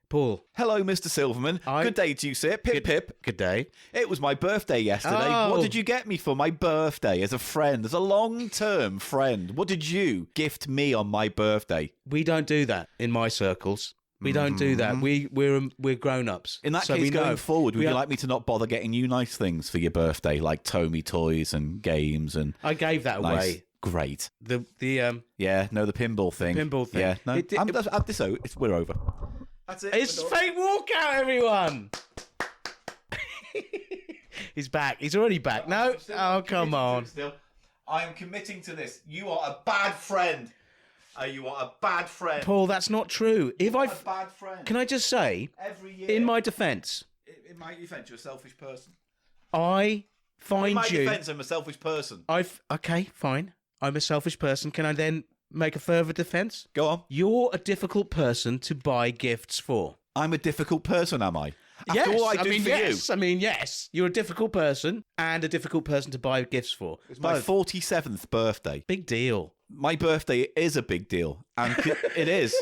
Paul. Hello, Mr. Silverman. Good day to you, sir. Pip, pip. Good day. It was my birthday yesterday. Oh. What did you get me for my birthday as a friend, as a long-term friend? What did you gift me on my birthday? We don't do that in my circles. We don't do that. We're grown-ups. In that case, going forward, would you like me to not bother getting you nice things for your birthday, like Tommy toys and games and? I gave that away. Great. The pinball thing. Yeah, no, we're over. That's it. It's fake walkout, everyone. He's back. He's already back. No. Oh, come on. I am committing to this. You are a bad friend. You are a bad friend. Paul, that's not true. A bad friend. Can I just say, every year, in my defence, you're a selfish person. I find in my defence, I'm a selfish person. Okay, fine. I'm a selfish person. Can I then make a further defence? Go on. You're a difficult person to buy gifts for. I'm a difficult person, am I? After all I do for you. I mean, yes. You're a difficult person and a difficult person to buy gifts for. It's my 47th birthday. Big deal. My birthday is a big deal. And it is.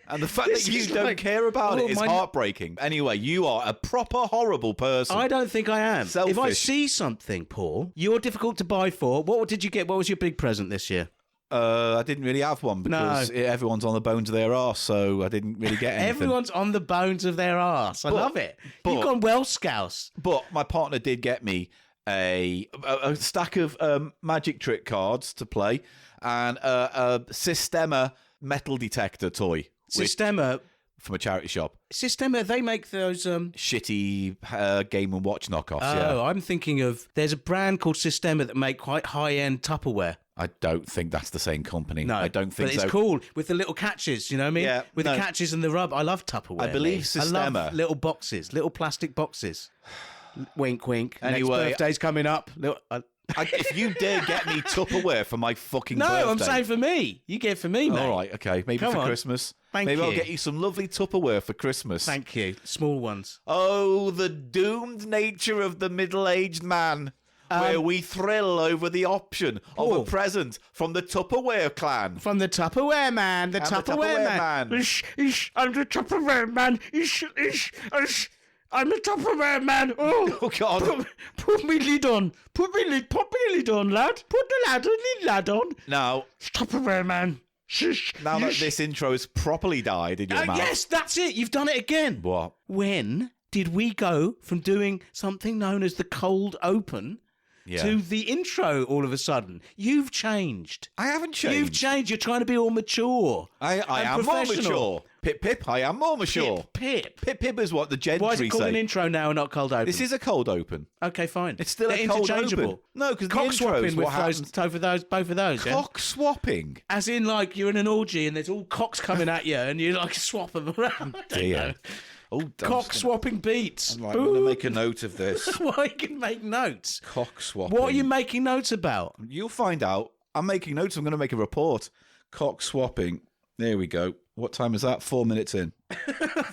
And the fact that you don't care about it is heartbreaking. Anyway, you are a proper horrible person. I don't think I am. Selfish. If I see something, Paul, you're difficult to buy for. What did you get? What was your big present this year? I didn't really have one because everyone's on the bones of their arse, so I didn't really get anything. Everyone's on the bones of their arse. I love it. You've gone Welsh Scouse. But my partner did get me a stack of magic trick cards to play and a Systema metal detector toy. Systema? From a charity shop. Systema, they make those... shitty Game & Watch knockoffs, Oh, I'm thinking of... There's a brand called Systema that make quite high-end Tupperware. I don't think that's the same company. No, I don't think so. But it's cool with the little catches, you know what I mean? Yeah. With the catches and the rub. I love Tupperware. I believe Systema. I love little boxes, little plastic boxes. Wink, wink. Anyway, next birthday's coming up. If you dare get me Tupperware for my fucking birthday. No, I'm saying for me. You get it for me, mate. All right, okay. Maybe for Christmas. Maybe I'll get you some lovely Tupperware for Christmas. Thank you. Small ones. Oh, the doomed nature of the middle-aged man. Where we thrill over the option of a present from the Tupperware clan. From the Tupperware man. The Tupperware man. I'm the Tupperware man. I'm the Tupperware man. Oh God. Put me lid on. Put me lid on, lad. Put the lid on. Now. Tupperware man. Now that this intro has properly died in your mouth. Yes, that's it. You've done it again. What? When did we go from doing something known as the cold open to the intro all of a sudden? You've changed. I haven't changed. You've changed. You're trying to be all mature. I am more mature. Pip, pip, I am more mature. Pip. Pip, pip is what the gentry say. Why is it called an intro now and not cold open? This is a cold open. Okay, fine. It's still a cold open. No, because the intro is what happens. Both of those. Cock swapping. As in, like, you're in an orgy and there's all cocks coming at you and you, like, swap them around. Dear. Oh, cock swapping beats. I'm going to make a note of this. Why you can make notes? Cock swapping. What are you making notes about? You'll find out. I'm making notes. I'm going to make a report. Cock swapping. There we go. What time is that? 4 minutes in.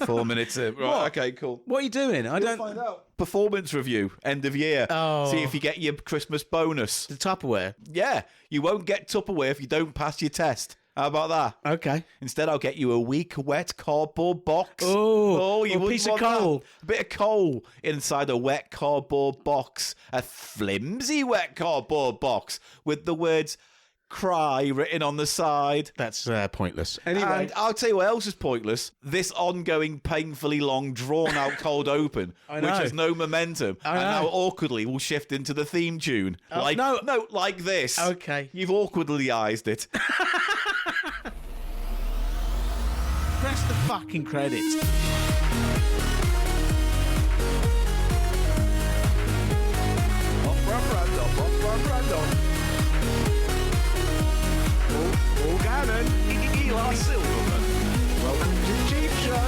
4 minutes in. Right. What? Okay, cool. What are you doing? You'll find out. Performance review. End of year. Oh. See if you get your Christmas bonus. The Tupperware. Yeah. You won't get Tupperware if you don't pass your test. How about that? Okay. Instead, I'll get you a weak, wet cardboard box. Oh, you a piece of coal. That. A bit of coal inside a wet cardboard box. A flimsy wet cardboard box with the words "cry" written on the side. That's pointless. Anyway. And I'll tell you what else is pointless. This ongoing, painfully long, drawn-out cold open, which has no momentum, and now awkwardly will shift into the theme tune. Like this. Okay. You've awkwardly-ized it. Press the fucking credits. Oh, Gannon. Eli Silverman. Welcome to CheapShow.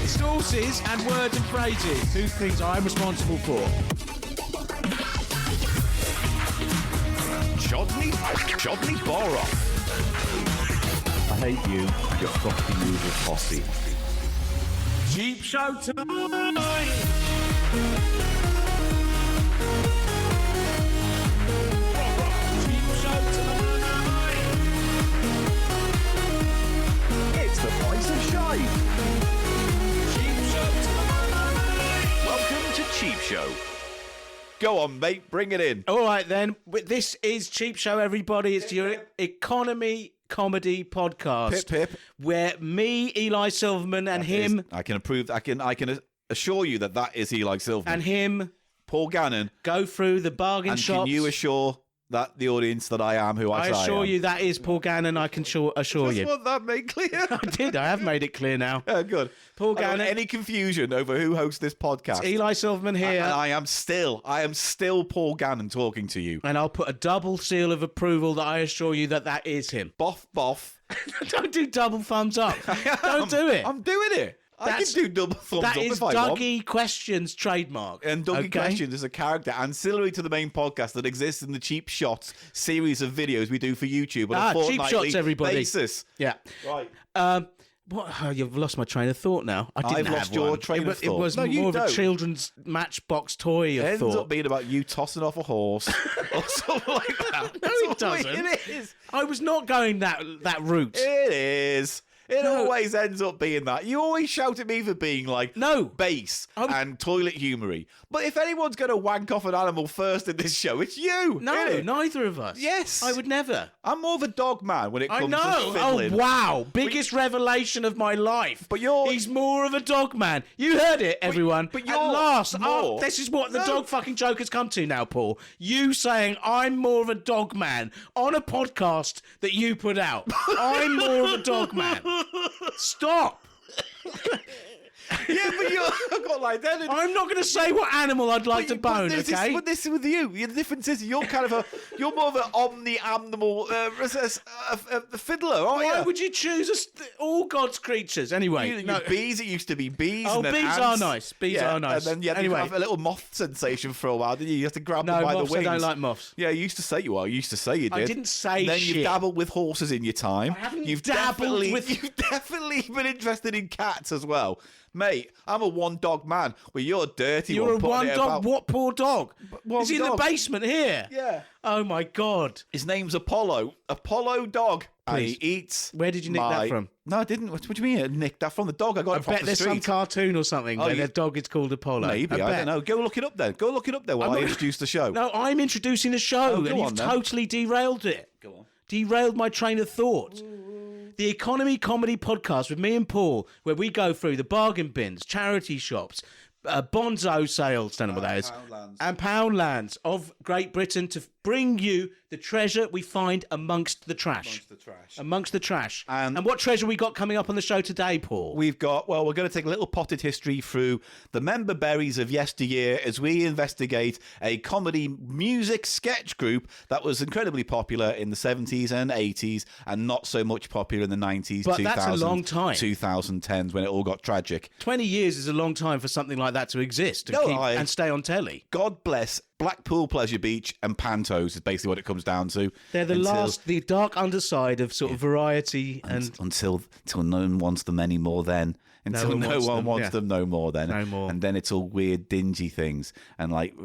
Sources and words and phrases. Two things I'm responsible for. Chodney Borough. I hate you and your fucking usual posse. CheapShow tonight. CheapShow tonight. It's the price of shite. Show. Go on, mate, bring it in. All right, then. This is Cheap Show, everybody. It's your economy comedy podcast. Pip, pip. Where me, Eli Silverman, and him... I can approve, I can assure you that is Eli Silverman. And him... Paul Gannon. Go through the bargain and shops. Can you assure that the audience that I am who I say I assure am? you that is Paul Gannon. I can assure you. Just want that made clear. I did. I have made it clear now. Good. Paul Gannon. Any confusion over who hosts this podcast? It's Eli Silverman here. And I am still Paul Gannon talking to you. And I'll put a double seal of approval that I assure you that is him. Boff, boff. Don't do double thumbs up. Don't do it. I'm doing it. I can do double thumbs up if I want. That is Dougie Questions trademark. And Dougie Questions is a character ancillary to the main podcast that exists in the Cheap Shots series of videos we do for YouTube on a fortnightly Cheap Shots, everybody. basis. Yeah. Right. You've lost my train of thought now. I've lost your train of thought. It was more of a children's Matchbox toy of It thought. ends up being about you tossing off a horse or something like that. No, it doesn't. It is. I was not going that route. It is. It always ends up being that. You always shout at me for being like base and toilet humoury. But if anyone's going to wank off an animal first in this show, it's you. No, neither of us. Yes. I would never. I'm more of a dog man when it comes to fiddling. Oh, wow. Biggest revelation of my life. But he's more of a dog man. You heard it, everyone. But you're at last. more. This is what the dog fucking joke has come to now, Paul. You saying I'm more of a dog man on a podcast that you put out. I'm more of a dog man. Stop. Yeah, but I've got like that. I'm not going to say what animal I'd like to bone, okay? But this is with you. The difference is you're you're more of an omni-animal fiddler, aren't you? Why would you choose all God's creatures? Anyway, bees, it used to be bees. Oh, and then bees ants. are nice. Bees are nice. And then you had to have a little moth sensation for a while, didn't you? You have to grab them by the wings. I don't like moths. Yeah, you used to say you are. You used to say you did. I didn't say then shit. You've dabbled with horses in your time. I haven't You've dabbled with... You've definitely been interested in cats as well. Mate, I'm a one-dog man. Well, you're dirty. You're a one-dog... What poor dog? Is he in the basement here? Yeah. Oh, my God. His name's Apollo. Apollo dog. Please. And he eats... Where did you nick that from? No, I didn't. What do you mean I nicked that from? The dog. I got it from the street. I bet there's some cartoon or something where their dog is called Apollo. Maybe. I don't know. Go look it up then. While I introduce the show. No, I'm introducing the show, and you've totally derailed it. Go on. Derailed my train of thought. The Economy Comedy Podcast with me and Paul, where we go through the bargain bins, charity shops, bonzo sales, don't know what that is, and Poundlands of Great Britain to bring you the treasure we find amongst the trash. Amongst the trash. And what treasure we got coming up on the show today, Paul? We're going to take a little potted history through the member berries of yesteryear as we investigate a comedy music sketch group that was incredibly popular in the 70s and 80s and not so much popular in the 90s, but 2000s, that's a long time. 2010s when it all got tragic. 20 years is a long time for something like that to exist and stay on telly. God bless Blackpool Pleasure Beach and Pantos is basically what it comes down to. They're the dark underside of sort of variety until no one wants them anymore then. Until no one wants them no more then. No more. And then it's all weird, dingy things. And like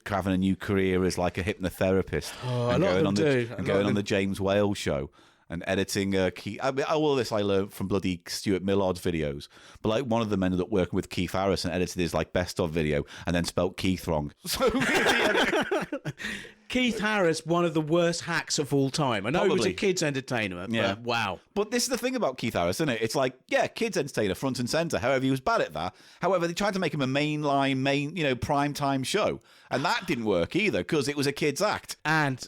having a new career as like a hypnotherapist. And going on the James Wales show. And editing all this I learned from bloody Stuart Millard's videos. But like one of them ended up working with Keith Harris and edited his like best of video and then spelt Keith wrong. So Keith Harris, one of the worst hacks of all time. I know he was a kids entertainer, but wow. But this is the thing about Keith Harris, isn't it? It's like, kids entertainer, front and centre. However, he was bad at that. However, they tried to make him a mainline, prime time show. And that didn't work either because it was a kids act. And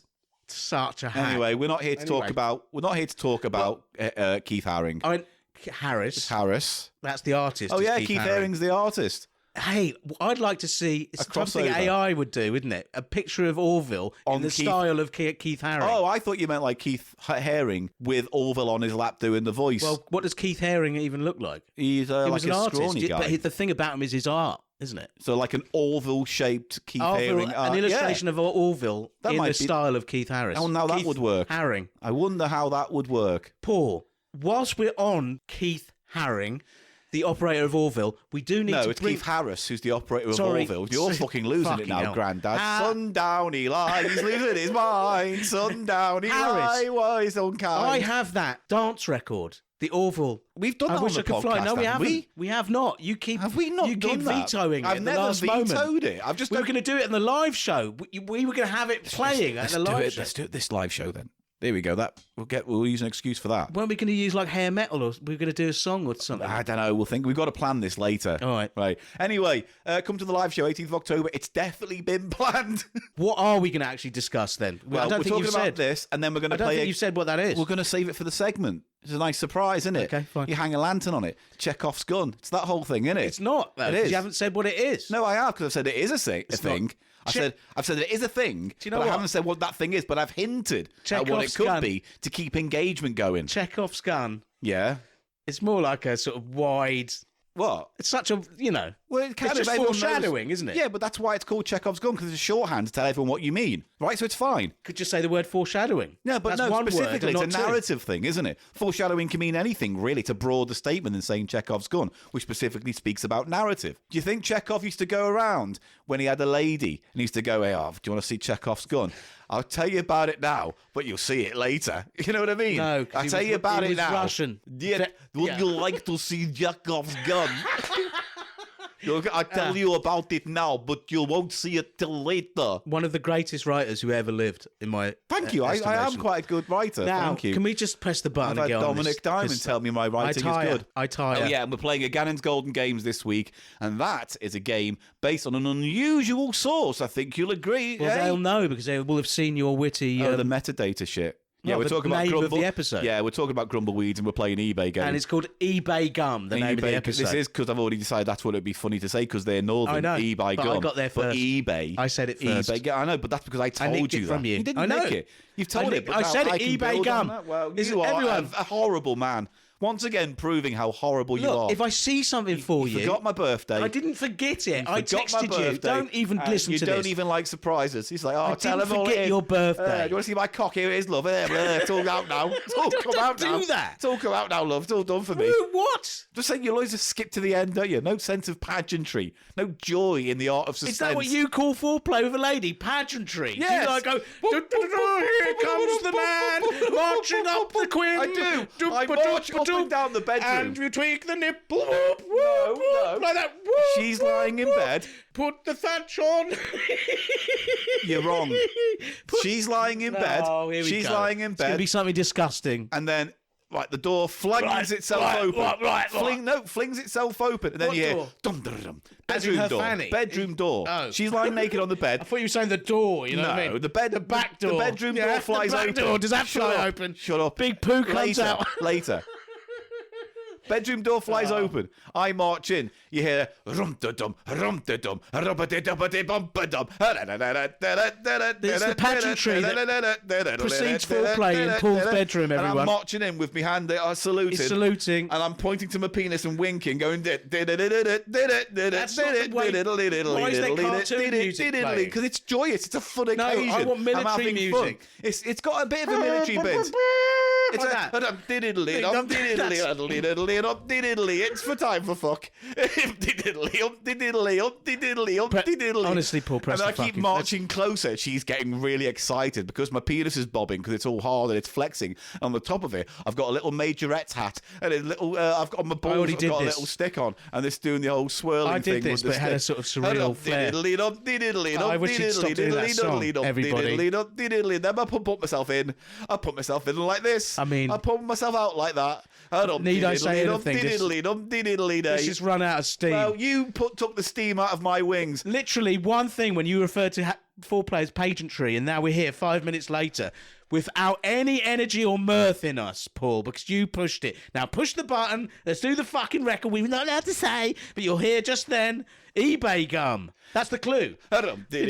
such a hack. Anyway, we're not here to talk about Keith Haring. I mean, Harris. That's the artist. Oh yeah, Keith Haring's the artist. Hey, I'd like to see something AI would do, wouldn't it? A picture of Orville in the style of Keith Haring. Oh, I thought you meant like Keith Haring with Orville on his lap doing the voice. Well, what does Keith Haring even look like? He's like an artist, scrawny guy. But the thing about him is his art, isn't it? So like an Orville-shaped Keith Haring art. An illustration of Orville in the style of Keith Harris. Oh, now that would work. Haring. I wonder how that would work. Paul, whilst we're on Keith Haring, the operator of Orville, we do need to No, it's Keith Harris who's the operator of Orville. You're fucking losing it now, Grandad. Sundown, Eli, he's losing his mind. Sundown, Eli, why is on kind? I have that dance record The Orville. We've done that I on wish the I could podcast, fly. No, we haven't haven't. we? We have not. You keep. Have we not You done keep that? vetoing it I've at the never last vetoed moment. it. I've just. We were going to do it in the live show. We were going to have it playing at the live show. Let's do it this live show then. There we go. We'll use an excuse for that. Weren't we going to use like hair metal, or we were going to do a song or something? I don't know. We've got to plan this later. All right. Right. Anyway, come to the live show, 18th of October. It's definitely been planned. What are we going to actually discuss then? Well, I don't we're think talking you've about said. this, and then we're going to I don't play. think you've said what that is. We're going to save it for the segment. It's a nice surprise, isn't it? Okay, fine. You hang a lantern on it. Chekhov's gun. It's that whole thing, isn't it? It's not. Though, It 'cause is. You haven't said what it is. No, I have, because I've said it is a thing. not. I've said it is a thing, Do you know but what? I haven't said what that thing is, but I've hinted at what it Chekhov's could gun. be to keep engagement going. Chekhov's gun. Yeah. It's more like a sort of wide. What? It's such a, you know. Well, it kind It's of just everyone knows- foreshadowing, isn't it? Yeah, but that's why it's called Chekhov's gun, because it's a shorthand to tell everyone what you mean. Right? So it's fine. Could just say the word foreshadowing. No, but That's no, one word specifically, and it's a not two. narrative thing, isn't it? Foreshadowing can mean anything, really. It's a broader statement than saying Chekhov's gun, which specifically speaks about narrative. Do you think Chekhov used to go around when he had a lady and he used to go, hey, do you want to see Chekhov's gun? I'll tell you about it now, but you'll see it later. You know what I mean? No, 'cause I'll he tell was- you about he it was now. Russian. Yeah, would yeah. you like to see Chekhov's gun? I'll tell you about it now, but you won't see it till later. One of the greatest writers who ever lived, in my Thank you. I am estimation. quite a good writer. Now, Thank you. can we just press the button I've and had get on Dominic this? Diamond 'Cause tell me my writing is good. I tire. Oh, yeah, and we're playing a Gannon's Golden Games this week, and that is a game based on an unusual source. I think you'll agree. Well, eh? they'll know because they will have seen your witty. Oh, the metadata shit. Yeah, No, we're the talking about name of Grumble. the episode. Yeah, we're talking about Grumbleweeds, and we're playing eBay games. and it's called eBay Gum, the name of the episode. This is because I've already decided that's what it'd be funny to say because they're northern. I know, eBay but gum. I got there But first. eBay. I said it first. eBay, I know, but that's because I told nicked you it that. from you. You didn't I know. nick it. You've told it. But I now said it, I can eBay build on gum. that. Well, Is you it are everyone? a horrible man. Once again, proving how horrible you are. Look, if I see something for you, forgot my birthday. I didn't forget it. I Forgot my texted you. birthday, Don't even and listen you to don't this. even like surprises. He's like, oh, I tell didn't him all forget it is. your birthday. Do you want to see my cock? Here it is, love. It's all out now. It's all come out do now. that. It's all come out now, love. It's all done for me. What? Just saying, you'll always just skip to the end, don't you? No sense of pageantry, no joy in the art of suspense. Is that what you call foreplay with a lady? Pageantry? Yes. You like go, here comes the man, marching up the queen. I do. I march up and down the bedroom. And you tweak the nipple. No. Like that. She's lying in bed. Put the thatch on. You're wrong. She's lying in bed. Oh, here we She's go. lying in It's going to bed. be something disgusting. And then, right, the door flings itself open. Flings itself open. And then What you hear, door? dum, dum, dum. As in Bedroom her door. fanny? Bedroom door. Oh. She's lying naked on the I bed. thought you were saying the door, you know what I No, mean? the back door. The bedroom door flies the back open. Door. Does that Shut fly up. open? Shut up. Big poo comes Later. out. Later. Bedroom door flies open. I march in. You hear rum-da-dum, rum-da-dum, rumpa-di-dum-ba-di-bum-ba-dum. It's the pageantry that precedes foreplay in Paul's bedroom, And everyone. I'm marching in with my hand saluted. He's saluting. And I'm pointing to my penis and winking, going... That's not the way- why is there cartoon music playing? Because it's joyous. It's a fun occasion. I want military I'm having music. Fun. It's got a bit of a military bit. It's Like that. It's for time for fuck. Honestly, Paul, press and I the keep fucking- marching closer. She's getting really excited because my penis is bobbing because it's all hard and it's flexing. On the top of it, I've got a little majorette's hat and a little. I've got on my balls. already I've did got a this. little stick on, and it's doing the whole swirling I thing. did this, with but the it had a stick. sort of surreal flair. I wish you'd stop doing that song, everybody. Then I put myself in. I put myself in like this. I mean- I put myself out like that. Need I say anything? Let's just run out of steam. Well, you took the steam out of my wings. Literally one thing when you referred to foreplay as pageantry, and now we're here 5 minutes later without any energy or mirth in us, Paul, because you pushed it. Now push the button. Let's do the fucking record. We were not allowed to say, but you're here just then. eBay gum. That's the clue. Oh, put it in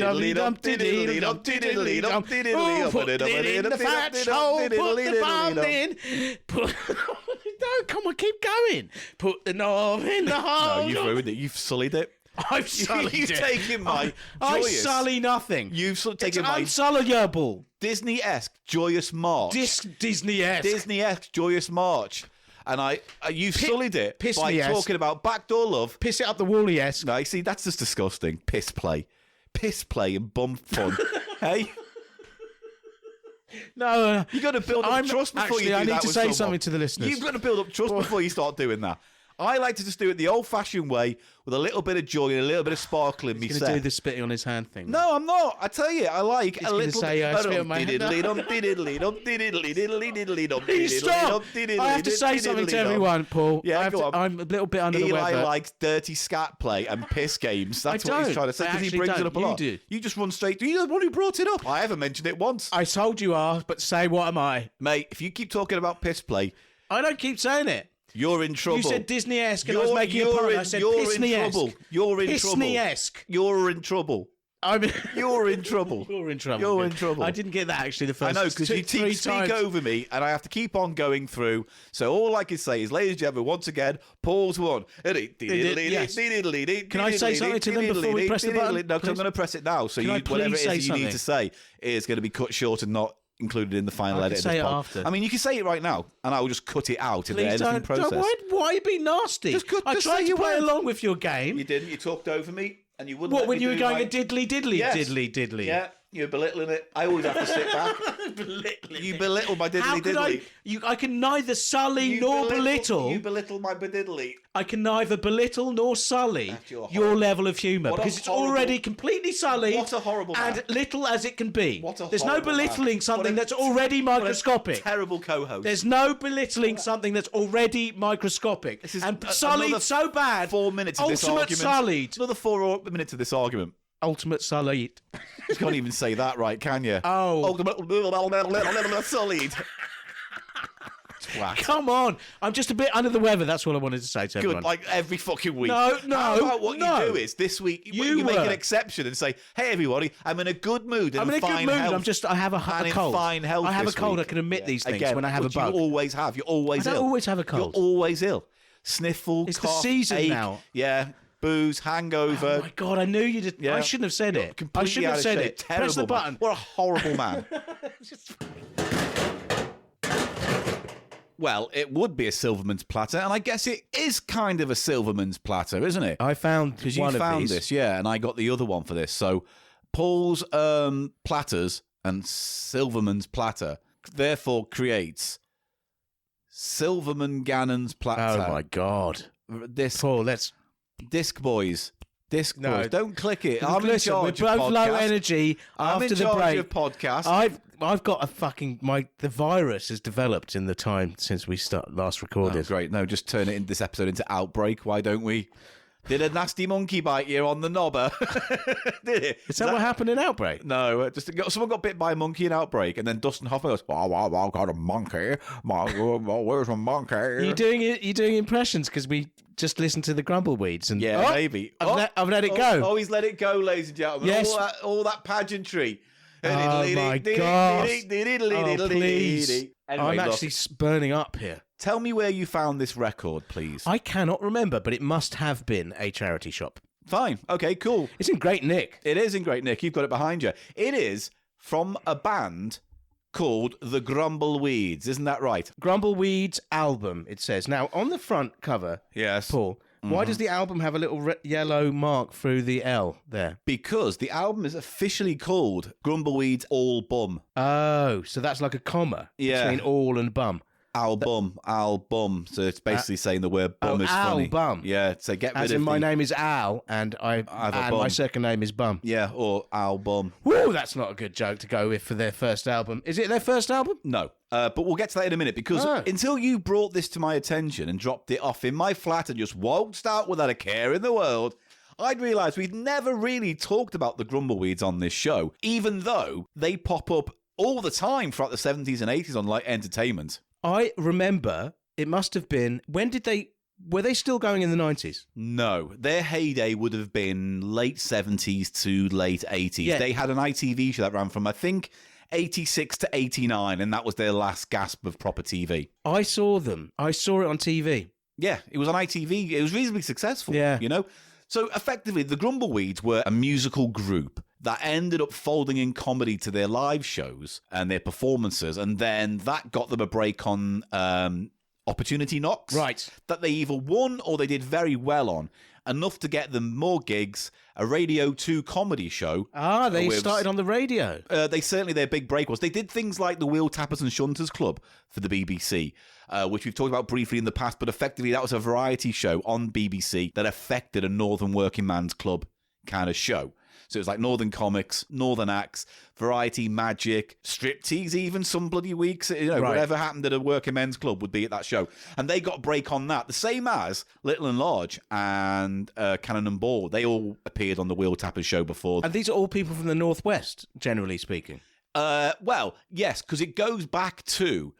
the fat hole, put the bum in. No, come on, keep going. Put the knob in the hole. No, you've ruined it. You've sullied it. I've sullied You've it. taken my I joyous... sully nothing. You've It's taken my unsullyable. Disney-esque joyous march. Disney-esque. Disney-esque joyous march. And you've sullied it by piss-me-esque. talking about backdoor love. Piss it up the wally-esque. No, you see, that's just disgusting. Piss play and bum fun. Hey? No, you got to build up trust before you do that. I need to with say someone. something to the listeners. You've got to build up trust before you start doing that. I like to just do it the old-fashioned way with a little bit of joy and a little bit of sparkle in me. He's going to do the spitting on his hand thing. No, I'm not. I tell you, I like He's a little. Say, spit on my hand. Stop! I have to say something to everyone, Paul. Yeah, go on. I'm a little bit under the weather. Eli likes dirty scat play and piss games. That's what he's trying to say because he brings it up a lot. You do. You just run straight. You're the one who brought it up. I haven't mentioned it once. I told you are, but say what am I? Mate, if you keep talking about piss play, I don't keep saying it. You're in trouble. You said Disney-esque and I was making a pun. I said Pissney-esque. You're in trouble. Pissney-esque. You're in trouble. You're in trouble. You're in trouble. You're in trouble. I didn't get that actually the first I know, because you speak over me and I have to keep on going through. So all I can say is, ladies and gentlemen, once again, Paul's one. Yes. Can I say something to them before we press the button? No, because I'm going to press it now. So whatever it is that you need to say is going to be cut short and not included in the final edit. Say it after. I mean, you can say it right now, and I will just cut it out in the editing process. Why be nasty? I tried to play along with your game. You didn't. You talked over me, and you wouldn't. What, when you were going a diddly diddly yes. diddly diddly? Yeah, you're belittling it. I always have to sit back. You belittle my diddly diddly. I can neither sully nor belittle. You belittle my bediddly. I can neither belittle nor sully your level of humour because it's already completely sullied. What a horrible man. And little as it can be. There's no belittling something that's already microscopic. Terrible co-host. There's no belittling something that's already microscopic. And sullied so bad. 4 minutes of this argument. Ultimate sullied. Another 4 minutes of this argument. Ultimate sullied. You can't even say that right, can you? Oh. Ultimate sullied. Twat. Come on. I'm just a bit under the weather. That's what I wanted to say to everyone. Good, like every fucking week. No. How about what you do is this week you make an exception and say, hey, everybody, I'm in a good mood and I'm in a good mood. Health. I have a cold. Fine health I have a cold. Week. I can admit these things Again, when I have a bug. You always have. You're always ill. I don't always have a cold. You're always ill. Sniffle, it's cough, the season ache, now. Yeah. Booze, hangover. Oh my God, I knew you did. Yeah. I shouldn't have said it. I shouldn't have said it. Terrible. Press the button. What a horrible man. Well, it would be a Silverman's platter, and I guess it is kind of a Silverman's platter, isn't it? I found because you found this, yeah, and I got the other one for this. So Paul's platters and Silverman's platter therefore creates Silverman Gannon's platter. Oh my God! Paul, Disc Boys. Don't click it. I'm in charge. We're both low energy after the break. Of podcast. I've got the virus has developed in the time since we last recorded. Oh, great. No, just turn this episode into Outbreak. Why don't we? Did a nasty monkey bite you on the knobber? Did it? Is that what happened in Outbreak? No, someone got bit by a monkey in Outbreak, and then Dustin Hoffman goes, "Wow, got a monkey. Where's a monkey?" Are you doing impressions because we just listened to the Grumbleweeds and maybe I've let it go. Oh, he's let it go, ladies and gentlemen. Yes, all that pageantry. Oh my gosh! Oh, please. Anyway, I'm actually burning up here. Tell me where you found this record, please. I cannot remember, but it must have been a charity shop. Fine. Okay, cool. It's in great nick. It is in great nick. You've got it behind you. It is from a band called the Grumbleweeds. Isn't that right? Grumbleweeds album, it says. Now, on the front cover, yes, Paul, why does the album have a little yellow mark through the L there? Because the album is officially called Grumbleweeds All Bum. Oh, so that's like a comma between all and bum. Album. So it's basically saying the word bum is funny. Bum. Yeah, so get rid of my name is Al, and my second name is Bum. Yeah, or album. Whoa, that's not a good joke to go with for their first album. Is it their first album? No. But we'll get to that in a minute, because until you brought this to my attention and dropped it off in my flat and just waltzed out without a care in the world, I'd realised we'd never really talked about the Grumbleweeds on this show, even though they pop up all the time throughout the 70s and 80s on like entertainment. I remember it must have been, were they still going in the 90s? No, their heyday would have been late 70s to late 80s. Yeah. They had an ITV show that ran from, I think, 86 to 89, and that was their last gasp of proper TV. I saw them. I saw it on TV. Yeah, it was on ITV. It was reasonably successful, you know? So effectively, the Grumbleweeds were a musical group that ended up folding in comedy to their live shows and their performances, and then that got them a break on Opportunity Knocks. Right. That they either won or they did very well on. enough to get them more gigs, a Radio 2 comedy show. They started on the radio. Their big break was they did things like the Wheel Tappers and Shunters Club for the BBC, which we've talked about briefly in the past, but effectively that was a variety show on BBC that affected a Northern working man's club kind of show. So it was like Northern comics, Northern acts, variety, magic, striptease even some bloody weeks. Whatever happened at a working men's club would be at that show. And they got a break on that. The same as Little and Large and Cannon and Ball. They all appeared on the Wheel Tappers show before. And these are all people from the Northwest, generally speaking. Well, yes, because it goes back to,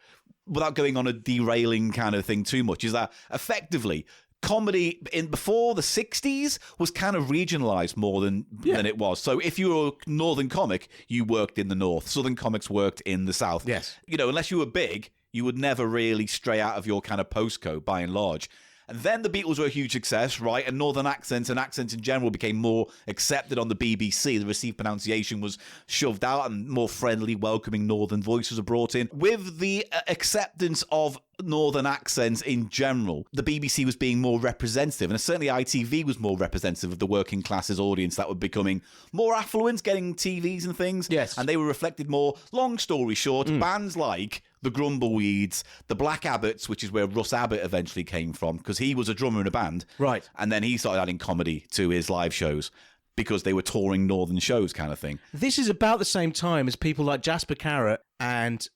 without going on a derailing kind of thing too much, is that effectively comedy before the 60s was kind of regionalised more than it was. So if you were a Northern comic, you worked in the North. Southern comics worked in the South. Yes. Unless you were big, you would never really stray out of your kind of postcode by and large. And then the Beatles were a huge success, right? And Northern accents and accents in general became more accepted on the BBC. The received pronunciation was shoved out and more friendly, welcoming Northern voices were brought in. With the acceptance of Northern accents in general, the BBC was being more representative, and certainly ITV was more representative of the working classes audience that were becoming more affluent, getting TVs and things. Yes. And they were reflected more. Long story short, bands like the Grumbleweeds, the Black Abbots, which is where Russ Abbott eventually came from, because he was a drummer in a band. Right. And then he started adding comedy to his live shows because they were touring Northern shows kind of thing. This is about the same time as people like Jasper Carrot and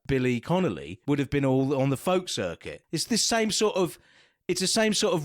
Billy Connolly would have been all on the folk circuit. It's the same sort of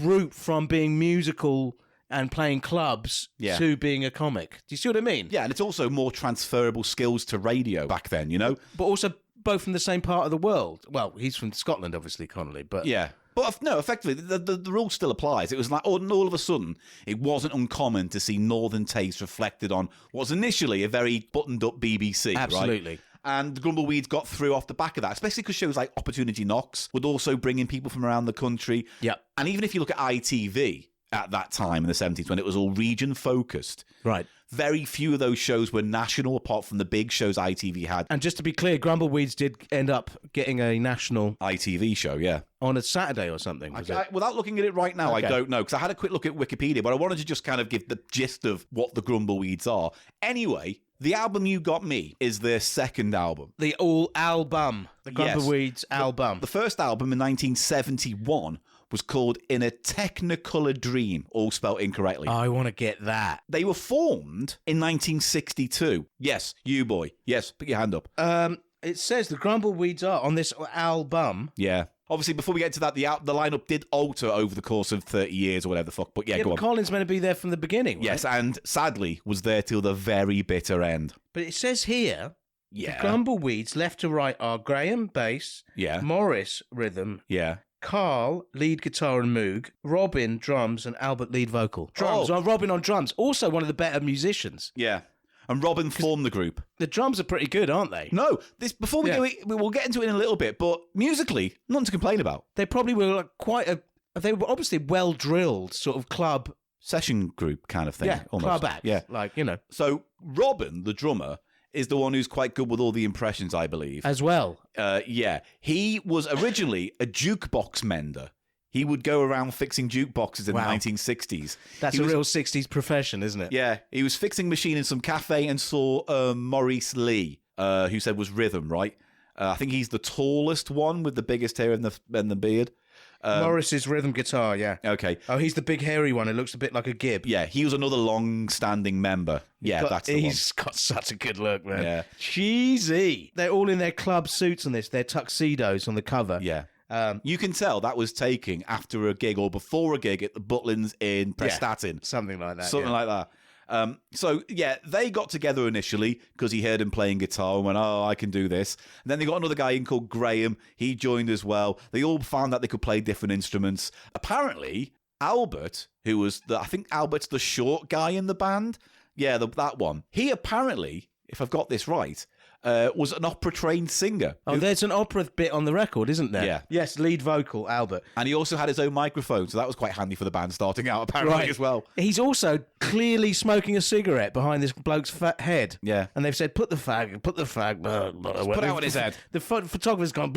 route from being musical and playing clubs to being a comic. Do you see what I mean? Yeah, and it's also more transferable skills to radio back then, But also both from the same part of the world. Well, he's from Scotland, obviously, Connolly, but... Yeah. But no, effectively, the rule still applies. It was like, all of a sudden, it wasn't uncommon to see Northern taste reflected on what was initially a very buttoned-up BBC, Absolutely. Right? And the Grumbleweeds got through off the back of that, especially because shows like Opportunity Knocks would also bring in people from around the country. Yep. And even if you look at ITV at that time in the 70s, when it was all region-focused... Right. Very few of those shows were national, apart from the big shows ITV had. And just to be clear, Grumbleweeds did end up getting a national ITV show, yeah. On a Saturday or something, was it? Without looking at it right now, Okay. I don't know, because I had a quick look at Wikipedia, but I wanted to just kind of give the gist of what the Grumbleweeds are. Anyway, the album You Got Me is their second album. The album. The Grumbleweeds album. The first album in 1971 was called In a Technicolor Dream, all spelled incorrectly. I want to get that. They were formed in 1962. Yes, you boy. Yes, put your hand up. It says the Grumbleweeds are on this album. Yeah. Obviously, before we get to that, the lineup did alter over the course of 30 years or whatever the fuck. But yeah, go on. Colin's meant to be there from the beginning, right? Yes, and sadly was there till the very bitter end. But it says here, Yeah. the Grumbleweeds left to right are Graham, bass, Yeah. Morris, rhythm, Yeah. Carl, lead guitar and moog, Robin, drums, and Albert, lead vocal. Drums. Oh. Robin on drums. Also one of the better musicians. Yeah. And Robin formed the group. The drums are pretty good, aren't they? No, before we Yeah. go, we'll get into it in a little bit, but musically, nothing to complain about. They probably were they were obviously well-drilled sort of club. Session group kind of thing. Yeah, almost. club act. Yeah. Like, So Robin, the drummer, is the one who's quite good with all the impressions, I believe. as well. Yeah. He was originally a jukebox mender. He would go around fixing jukeboxes in Wow. the 1960s. That's He a was- real 60s profession, isn't it? Yeah, he was fixing a machine in some cafe and saw Maurice Lee, who said was rhythm, right? I think he's the tallest one with the biggest hair and the beard. Morris's rhythm guitar, yeah. Okay. Oh, he's the big hairy one. It looks a bit like a gib. Yeah, he was another long-standing member. Yeah, that's the one. He's got such a good look, man. Yeah. Cheesy. They're all in their club suits on this. They're tuxedos on the cover. Yeah. You can tell that was taking after a gig or before a gig at the Butlins in Prestatyn. Something like that. Something like that. So, yeah, they got together initially because he heard him playing guitar and went, oh, I can do this. And then they got another guy in called Graham. He joined as well. They all found that they could play different instruments. Apparently, Albert, who was I think Albert's the short guy in the band. Yeah, that one. He apparently, if I've got this right, was an opera-trained singer. Oh, there's an opera bit on the record, isn't there? Yeah. Yes, lead vocal, Albert. And he also had his own microphone, so that was quite handy for the band starting out, apparently, as well. He's also clearly smoking a cigarette behind this bloke's fat head. Yeah. And they've said, put the fag. Put it out on his head. The photographer's gone,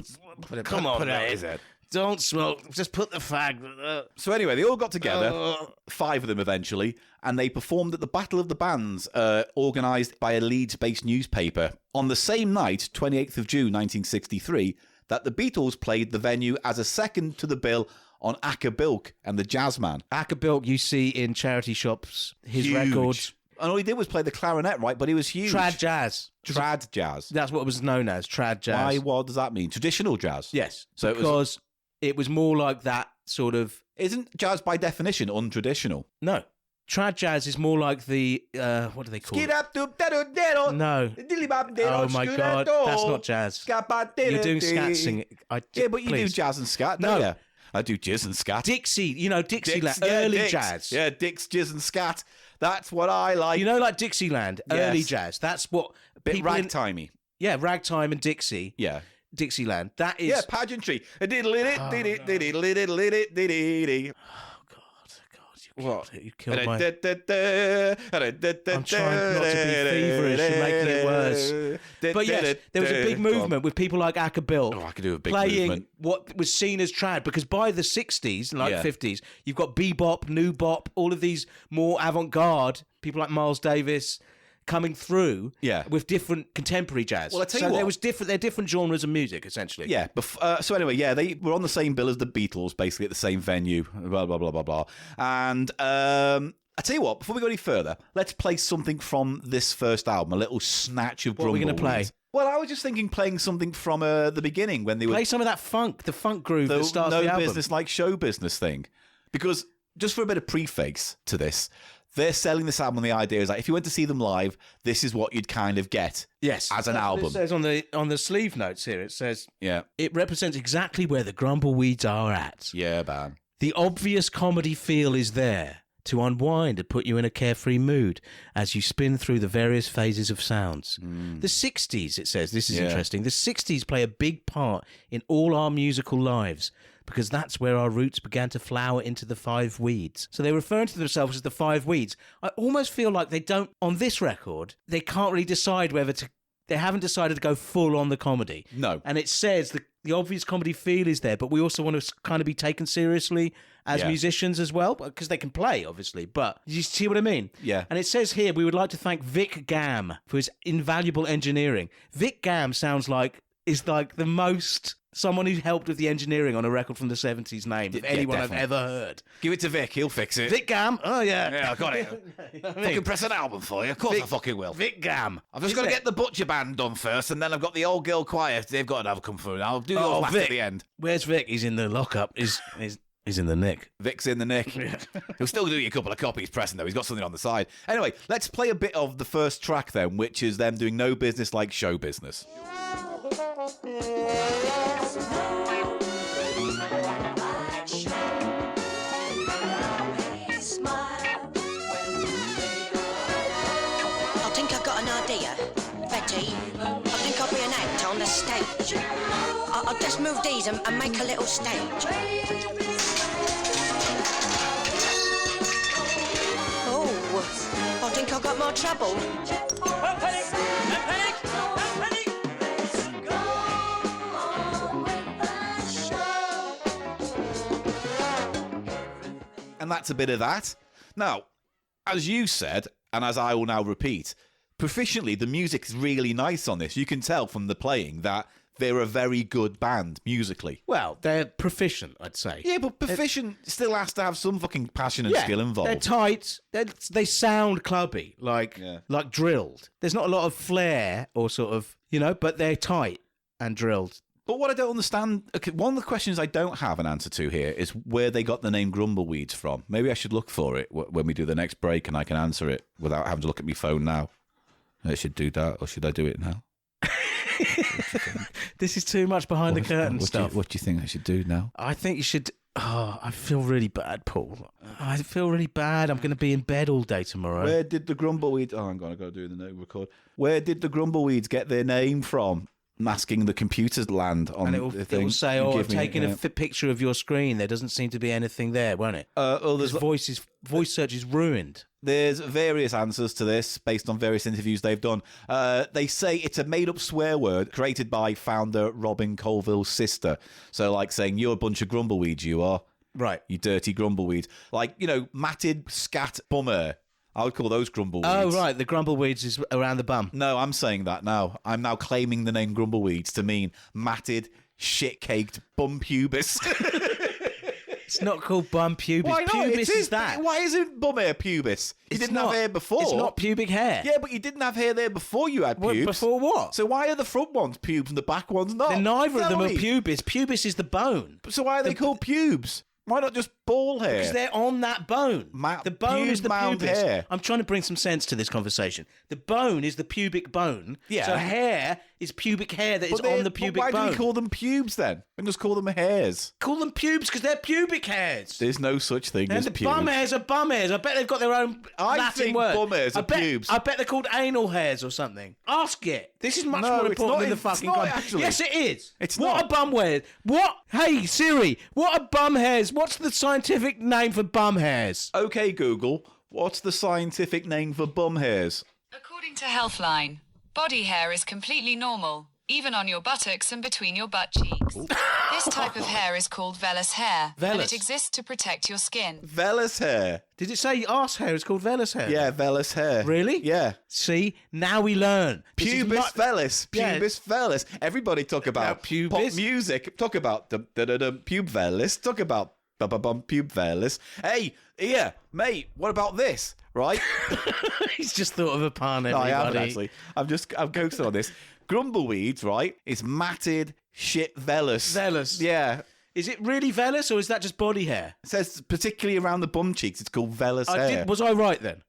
come on, put it out mate. his head. Don't smoke. Just put the fag. So anyway, they all got together, 5 of them eventually, and they performed at the Battle of the Bands, organised by a Leeds-based newspaper, on the same night, 28th of June 1963, that the Beatles played the venue as a second to the bill on Acker Bilk and the Jazzman. Acker Bilk you see in charity shops. His Huge. records. And all he did was play the clarinet, right? But he was huge. Trad jazz. Trad jazz. That's what it was known as, trad jazz. Why? What does that mean? Traditional jazz? Yes. So because it was more like that sort of... Isn't jazz by definition untraditional? No. Trad jazz is more like the... what do they call it? No. Oh my God. That's not jazz. You're doing scat singing. Yeah, but you do jazz and scat, don't you? I do jizz and scat. Dixie, you know, Dixieland, early jazz. Yeah, Dix, jizz and scat. That's what I like. You know, like Dixieland, early jazz. That's what bit ragtimey. Yeah, ragtime and Dixie. Yeah. Dixieland. That is... Yeah, pageantry. What? You killed my... I'm trying not to be feverish and making it worse. But yes, there was a big movement with people like Acker Bilk. Oh, I could do a big playing movement. What was seen as trad, because by the 60s, like 50s, you've got bebop, new bop, all of these more avant-garde, people like Miles Davis coming through with different contemporary jazz. Well, I tell you what. There are different genres of music, essentially. Yeah. So anyway, they were on the same bill as the Beatles, basically at the same venue, blah, blah, blah, blah, blah. And I tell you what, before we go any further, let's play something from this first album, a little snatch of Grumbleweeds. What are we going to play? Well, I was just thinking playing something from the beginning when they were... Play some of that funk, the funk groove that starts the album. No business like show business thing. Because just for a bit of preface to this... They're selling this album. The idea is like, if you went to see them live, this is what you'd kind of get. Yes, as an album. It says on the sleeve notes here. It says, it represents exactly where the Grumbleweeds are at. Yeah, man. The obvious comedy feel is there to unwind and put you in a carefree mood as you spin through the various phases of sounds. The 60s, it says, this is interesting. The 60s play a big part in all our musical lives, because that's where our roots began to flower into the 5 weeds. So they're referring to themselves as the 5 weeds. I almost feel like they don't, on this record, they can't really decide whether to, they haven't decided to go full on the comedy. No. And it says the obvious comedy feel is there, but we also want to kind of be taken seriously as musicians as well, because they can play, obviously. But you see what I mean? Yeah. And it says here, we would like to thank Vic Gam for his invaluable engineering. Vic Gam sounds like, is like the most... someone who helped with the engineering on a record from the 70s name of anyone I've ever heard. Give it to Vic, he'll fix it. Vic Gam? Oh, yeah. Yeah, I got it. Fucking press an album for you. Of course I fucking will. Vic Gam. I've just got to get the Butcher Band done first, and then I've got the Old Girl Choir. They've got to have come through. I'll do yours back at the end. Where's Vic? He's in the lockup. He's in the nick. Vic's in the nick. He'll still do you a couple of copies pressing, though. He's got something on the side. Anyway, let's play a bit of the first track, then, which is them doing No Business Like Show Business. I think I'll be an act on the stage. I'll just move these and make a little stage. Oh, I think I've got more trouble. Don't panic! Don't panic! Don't panic! Let's go on with the show. And that's a bit of that. Now, as you said, and as I will now repeat, proficiently, the music is really nice on this. You can tell from the playing that they're a very good band musically. Well, they're proficient, I'd say. Yeah, but proficient still has to have some fucking passion and skill involved. They're tight. They sound clubby, like drilled. There's not a lot of flair or sort of, but they're tight and drilled. But what I don't understand, one of the questions I don't have an answer to here is where they got the name Grumbleweeds from. Maybe I should look for it when we do the next break and I can answer it without having to look at my phone now. I should do that, or should I do it now? This is too much behind the curtain stuff. What do you think I should do now? I think you should... Oh, I feel really bad, Paul. I feel really bad. I'm going to be in bed all day tomorrow. Where did the Grumbleweeds... Oh, hang on, I've got to do the note record. Where did the Grumbleweeds get their name from? masking the computer's land on And the thing. it will say, You "Oh, give I've me- taken yeah. a picture of your screen. There doesn't seem to be anything there, won't it? There's Voice search is ruined." There's various answers to this based on various interviews they've done. They say it's a made-up swear word created by founder Robin Colville's sister. So, like saying, "You're a bunch of Grumbleweeds, you are." Right. You dirty Grumbleweed. Like, matted, scat, bummer. I would call those Grumbleweeds. Oh, right. The Grumbleweeds is around the bum. No, I'm saying that now. I'm now claiming the name Grumbleweeds to mean matted, shit-caked bum pubis. It's not called bum pubis. Why not? Pubis is that. Why isn't bum hair pubis? You It's didn't not. have hair before. It's not pubic hair. Yeah, but you didn't have hair there before you had pubes. Before what? So why are the front ones pubes and the back ones not? Then neither of them are Tell me. pubis. Pubis is the bone. So why are they called pubes? Why not just ball hair? Because they're on that bone. The bone is the pube-mound pubis. hair. I'm trying to bring some sense to this conversation. The bone is the pubic bone. Yeah. So hair is pubic hair that is on the pubic why bone. do we call them pubes then? And just call them hairs. Call them pubes because they're pubic hairs. There's no such thing And as the pubes. bum hairs are bum hairs. I bet they've got their own I Latin think word. bum hairs are pubes. I bet they're called anal hairs or something. Ask it. This is much No, more it's important not- than the it's fucking not gum. actually. Yes, it is. It's what not. are bum hairs? What? Hey Siri, what are bum hairs? What's the scientific name for bum hairs? Okay, Google, what's the scientific name for bum hairs? According to Healthline, body hair is completely normal, even on your buttocks and between your butt cheeks. This type of hair is called vellus hair, and Vellus. it exists to protect your skin. Vellus hair. Did it say arse hair is called vellus hair? Yeah, vellus hair. Really? Yeah. See, now we learn. This is Pubis not- vellus. Yeah. Pubis vellus. Everybody talk about pubis. pop music. Talk about pube vellus. Talk about bum pube vellus. Hey, yeah, mate, what about this? Right? He's just thought of a pun, No, I everybody. haven't actually. I'm coasting on this. Grumbleweeds, right, is matted shit vellus. Vellus. Yeah. Is it really vellus or is that just body hair? It says particularly around the bum cheeks, it's called vellus hair. Was I right then?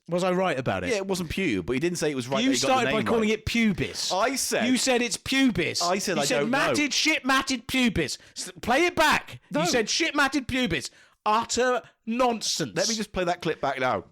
Was I right about it? Yeah, it wasn't pube, but he didn't say it was right. You that he got started the by name calling right. it pubis. I said. You said it's pubis. I said you I said don't know. matted shit matted pubis. Play it back. No. You said shit matted pubis. Utter nonsense. Let me just play that clip back now.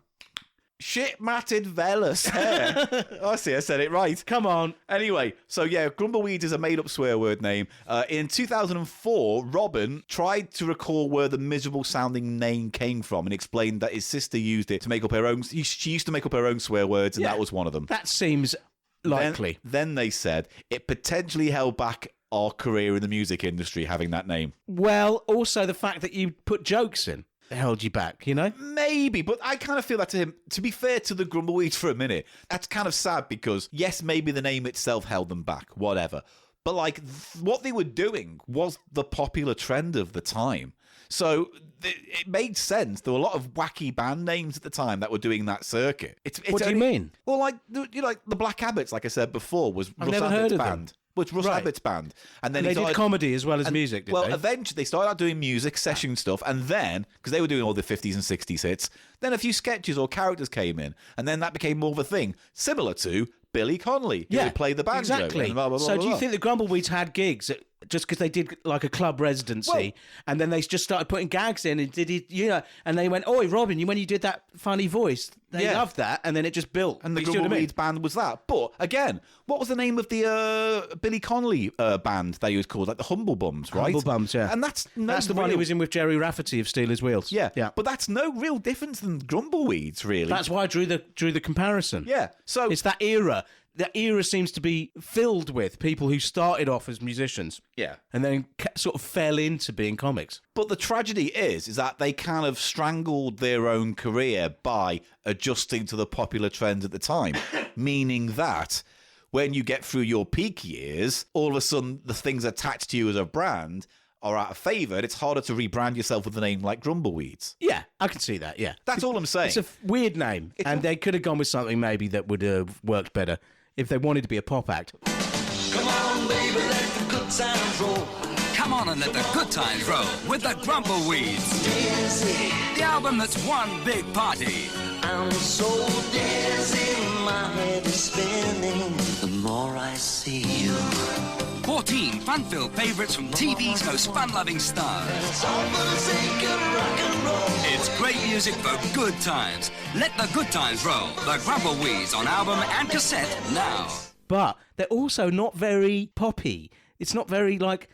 Shit matted vellus hair. I see, I said it right. Come on. Anyway, so yeah, Grumbleweeds is a made-up swear word name. In 2004, Robin tried to recall where the miserable-sounding name came from and explained that his sister used it to make up her own. She used to make up her own swear words, and Yeah. that was one of them. That seems likely. Then they said it potentially held back our career in the music industry having that name. Well, also the fact that you put jokes in held you back, you know? Maybe, but I kind of feel that to him. To be fair to the Grumbleweeds for a minute, that's kind of sad because, yes, maybe the name itself held them back, whatever. But, like, what they were doing was the popular trend of the time. So it made sense. There were a lot of wacky band names at the time that were doing that circuit. What do you mean? Well, like, like the Black Habits, like I said before, was I've Russ never heard Abbott's of them. band. Was Russ Right. Abbott's band. And then They he did started- comedy as well as music, did well, they? eventually they started out doing music, session stuff, and then, because they were doing all the 50s and 60s hits, then a few sketches or characters came in, and then that became more of a thing, similar to Billy Connolly, who would play the banjo. Exactly. And blah, blah, blah, So do you blah. think the Grumbleweeds had gigs just because they did like a club residency, Well- and then they just started putting gags in, and and they went, "Oi, Robin, when you did that funny voice, they Yeah. loved that," and then it just built. And the You see what I mean? Grumbleweeds band was that. But, again, what was the name of the Billy Connolly band that he was called? Like the Humble Bums, right? Humble Bums, yeah. And that's the one he was in with Jerry Rafferty of Steelers Wheels. Yeah, yeah. But that's no real difference than Grumbleweeds, really. That's why I drew the comparison. Yeah, so... It's that era. That era seems to be filled with people who started off as musicians. Yeah. And then sort of fell into being comics. But the tragedy is that they kind of strangled their own career by adjusting to the popular trends at the time. Meaning that when you get through your peak years, all of a sudden the things attached to you as a brand are out of favour, and it's harder to rebrand yourself with a name like Grumbleweeds. Yeah, I can see that, yeah. That's all I'm saying. It's a weird name, and they could have gone with something maybe that would have worked better if they wanted to be a pop act. Come on, baby, let the good times roll. Come on and let the good times roll with the Grumbleweeds. Dizzy, The album that's one big party. I'm so dizzy, my head is spinning. The more I see you, 14 fun-filled favourites from TV's most fun-loving stars. it's all for the sake of rock and roll. It's great music for good times. Let the good times roll. The Grumbleweeds on album and cassette now. but they're also not very poppy. It's not very like,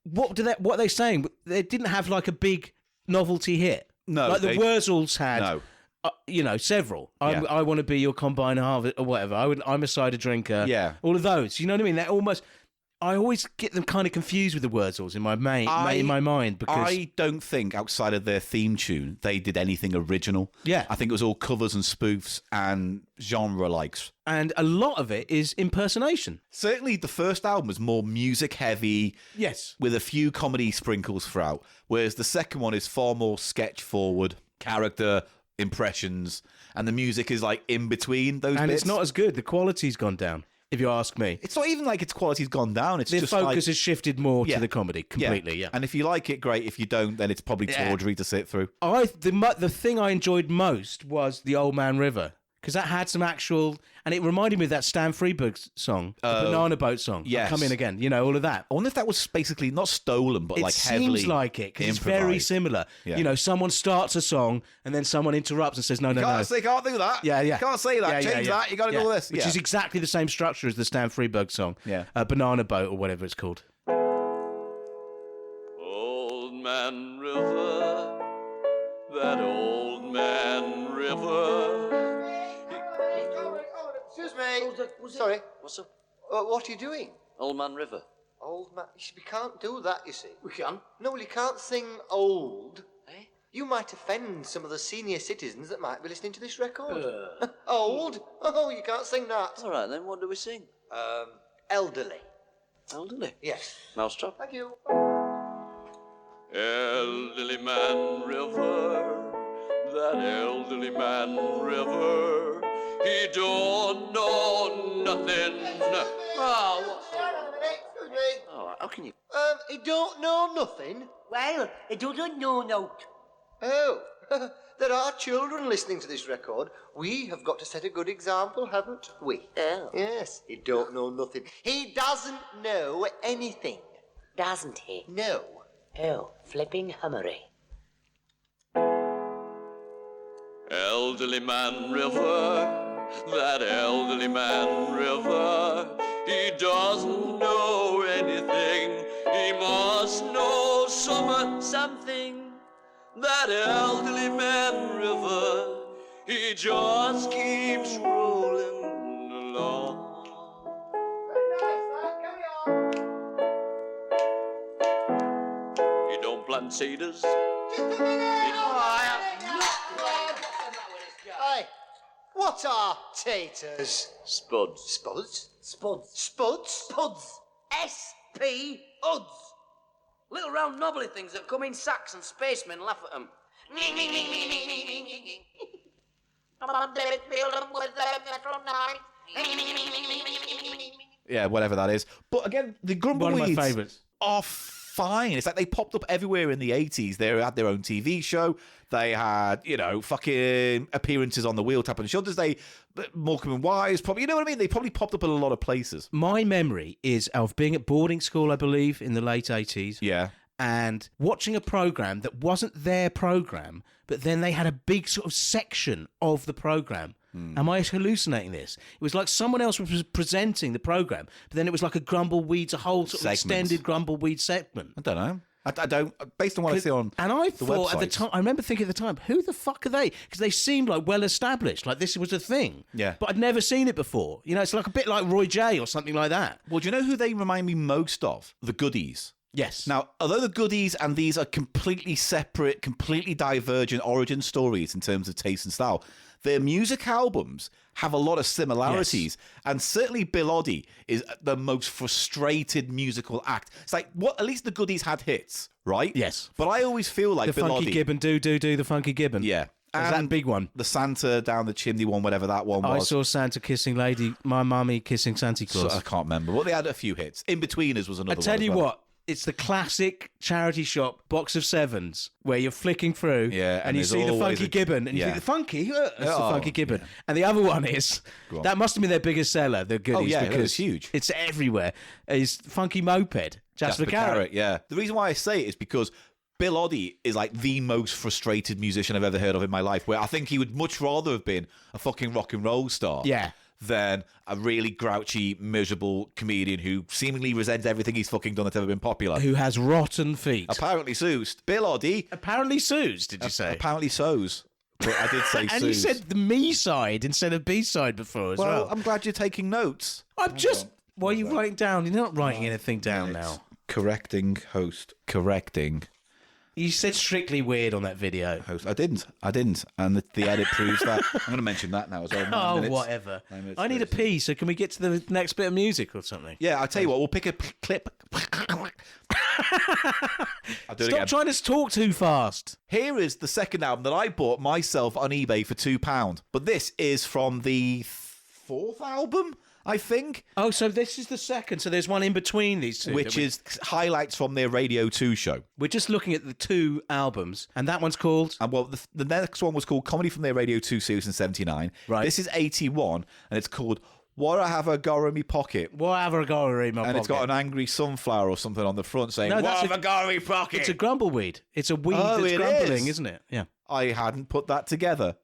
what are they saying? They didn't have like a big novelty hit. No, like the Wurzels had. No. Several. Yeah. I want to be your combine harvest or whatever. I'm a cider drinker. Yeah. All of those. You know what I mean? They're almost. I always get them kind of confused with the Wurzels in my mind because I don't think outside of their theme tune they did anything original. Yeah. I think it was all covers and spoofs and genre likes. And a lot of it is impersonation. Certainly the first album was more music heavy. Yes. With a few comedy sprinkles throughout. Whereas the second one is far more sketch forward, character, impressions, and the music is like in between those and bits. It's not as good. The quality's gone down, if you ask me. It's not even like its quality's gone down. It's the just focus like, has shifted more to the comedy completely. Yeah. And if you like it, great. If you don't, then it's probably tawdry to sit through. The thing I enjoyed most was the Old Man River, because that had some actual, and it reminded me of that Stan Freberg song, the Banana Boat song. Yes. Come in again, all of that. I wonder if that was basically not stolen, but like heavily. It seems like it, because it's very improvised. similar. Yeah. Someone starts a song and then someone interrupts and says, no. Can't do that. Yeah. Can't say that. Change that. You got to do this. Which is exactly the same structure as the Stan Freberg song. Yeah. Banana Boat or whatever it's called. Old Man River, that old man river. Excuse me. Sorry. What's up? What are you doing? Old Man River. Old man. We can't do that, you see. We can. No, well, you can't sing old. Eh? You might offend some of the senior citizens that might be listening to this record. Old? Oh, you can't sing that. All right, then what do we sing? Elderly. Elderly. Yes. Mousetrap. Thank you. Elderly Man River, that elderly man river, he don't know nothing. Excuse me. Oh, how can you? He don't know nothing. Well, it doesn't know note. Oh, there are children listening to this record. We have got to set a good example, haven't we? Oh. Yes, he don't know nothing. He doesn't know anything. Doesn't he? No. Oh, flipping hummery. Elderly Man River, that elderly man river, he doesn't know anything. He must know something. That elderly man river, he just keeps rolling along. He don't plant cedars. Hey, what are taters? Spuds. Spuds? Spuds. Spuds? Spuds. S.P. Uds. Little round knobbly things that come in sacks and spacemen laugh at them. Yeah, whatever that is. But again, the One of my Grumbleweeds favourites. are fine. It's like they popped up everywhere in the 80s. They had their own TV show. They had, fucking appearances on the Wheel Tap and Shoulders. Morecambe and Wise, probably, you know what I mean? They probably popped up in a lot of places. My memory is of being at boarding school, I believe, in the late 80s. Yeah. And watching a program that wasn't their program, but then they had a big sort of section of the program. Am I hallucinating this? It was like someone else was presenting the program, but then it was like a Grumbleweeds, a whole sort of extended Grumbleweed segment. I don't know. I don't, based on what I see on and I the thought at the websites. time, I remember thinking at the time, who the fuck are they? Because they seemed like well established, like this was a thing. Yeah. But I'd never seen it before. It's like a bit like Roy J or something like that. Well, do you know who they remind me most of? The Goodies. Yes. Now, although the Goodies and these are completely separate, completely divergent origin stories in terms of taste and style, their music albums have a lot of similarities. Yes. And certainly Bill Oddie is the most frustrated musical act. It's like, at least the Goodies had hits, right? Yes. But I always feel like the Bill Funky Oddie... Gibbon, do, the Funky Gibbon. Yeah. And that big one. The Santa down the chimney one, whatever that one was. I saw Santa kissing lady, my mummy kissing Santa Claus. So, I can't remember. But they had a few hits. In Betweeners was another one. I tell as you well. what, it's the classic charity shop box of sevens where you're flicking through and you see the Funky Gibbon and you think, the Funky? That's the Funky Gibbon. Yeah. And the other one is, that must have been their biggest seller, the Goodies. Oh, yeah, because it's huge. It's everywhere. Is Funky Moped, Jasper Carrot. Yeah. The reason why I say it is because Bill Oddie is like the most frustrated musician I've ever heard of in my life, where I think he would much rather have been a fucking rock and roll star. Yeah. than a really grouchy, miserable comedian who seemingly resents everything he's fucking done that's ever been popular. Who has rotten feet. Apparently soused. Bill Oddie. Apparently soused, did you say? Apparently sows. But I did say and soused. you said the me side instead of B side before as well. I'm glad you're taking notes. I'm just... Why are you writing down? You're not writing anything down now. Correcting host. Correcting. You said strictly weird on that video. Host. I didn't. And the edit proves that. I'm going to mention that now as well. 9 minutes. Whatever. 9 minutes I need a pee, so can we get to the next bit of music or something? Yeah, I'll tell you what. We'll pick a clip. I'll do it Stop again. trying to talk too fast. Here is the second album that I bought myself on eBay for £2. But this is from the 4th album, I think. Oh, so this is the second. So there's one in between these two. Which is highlights from their Radio 2 show. We're just looking at the 2 albums, and that one's called... And well, the next one was called Comedy from their Radio 2 series in 79. Right. This is 81, and it's called What I Have a Gar in Me Pocket. What I Have a Gar in My Pocket. And it's got an angry sunflower or something on the front saying, What I Have a Gar in Me Pocket. It's a Grumbleweed. It's a weed that's grumbling, isn't it? Yeah. I hadn't put that together.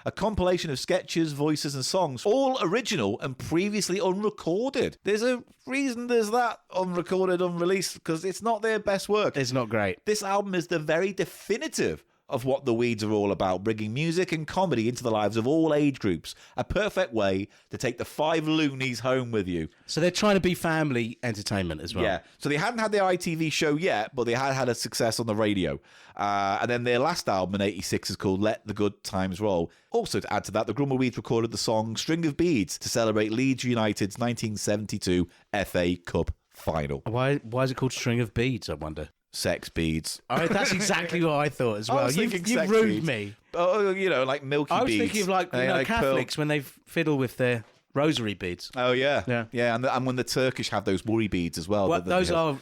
A compilation of sketches, voices, and songs, all original and previously unrecorded. There's a reason there's that unrecorded, unreleased, because it's not their best work. It's not great. This album is the very definitive of what the Weeds are all about, bringing music and comedy into the lives of all age groups. A perfect way to take the 5 loonies home with you. So they're trying to be family entertainment as well. Yeah. So they hadn't had their ITV show yet, but they had a success on the radio. And then their last album in 86 is called Let the Good Times Roll. Also, to add to that, the Grumbleweeds recorded the song String of Beads to celebrate Leeds United's 1972 FA Cup final. Why is it called String of Beads, I wonder? Sex beads. Oh, that's exactly what I thought as well. I was You've sex ruined beads. me. Oh, like milky beads. I was thinking of like Catholics pearl. when they fiddle with their rosary beads. Oh yeah. And when the Turkish have those worry beads as well. Well,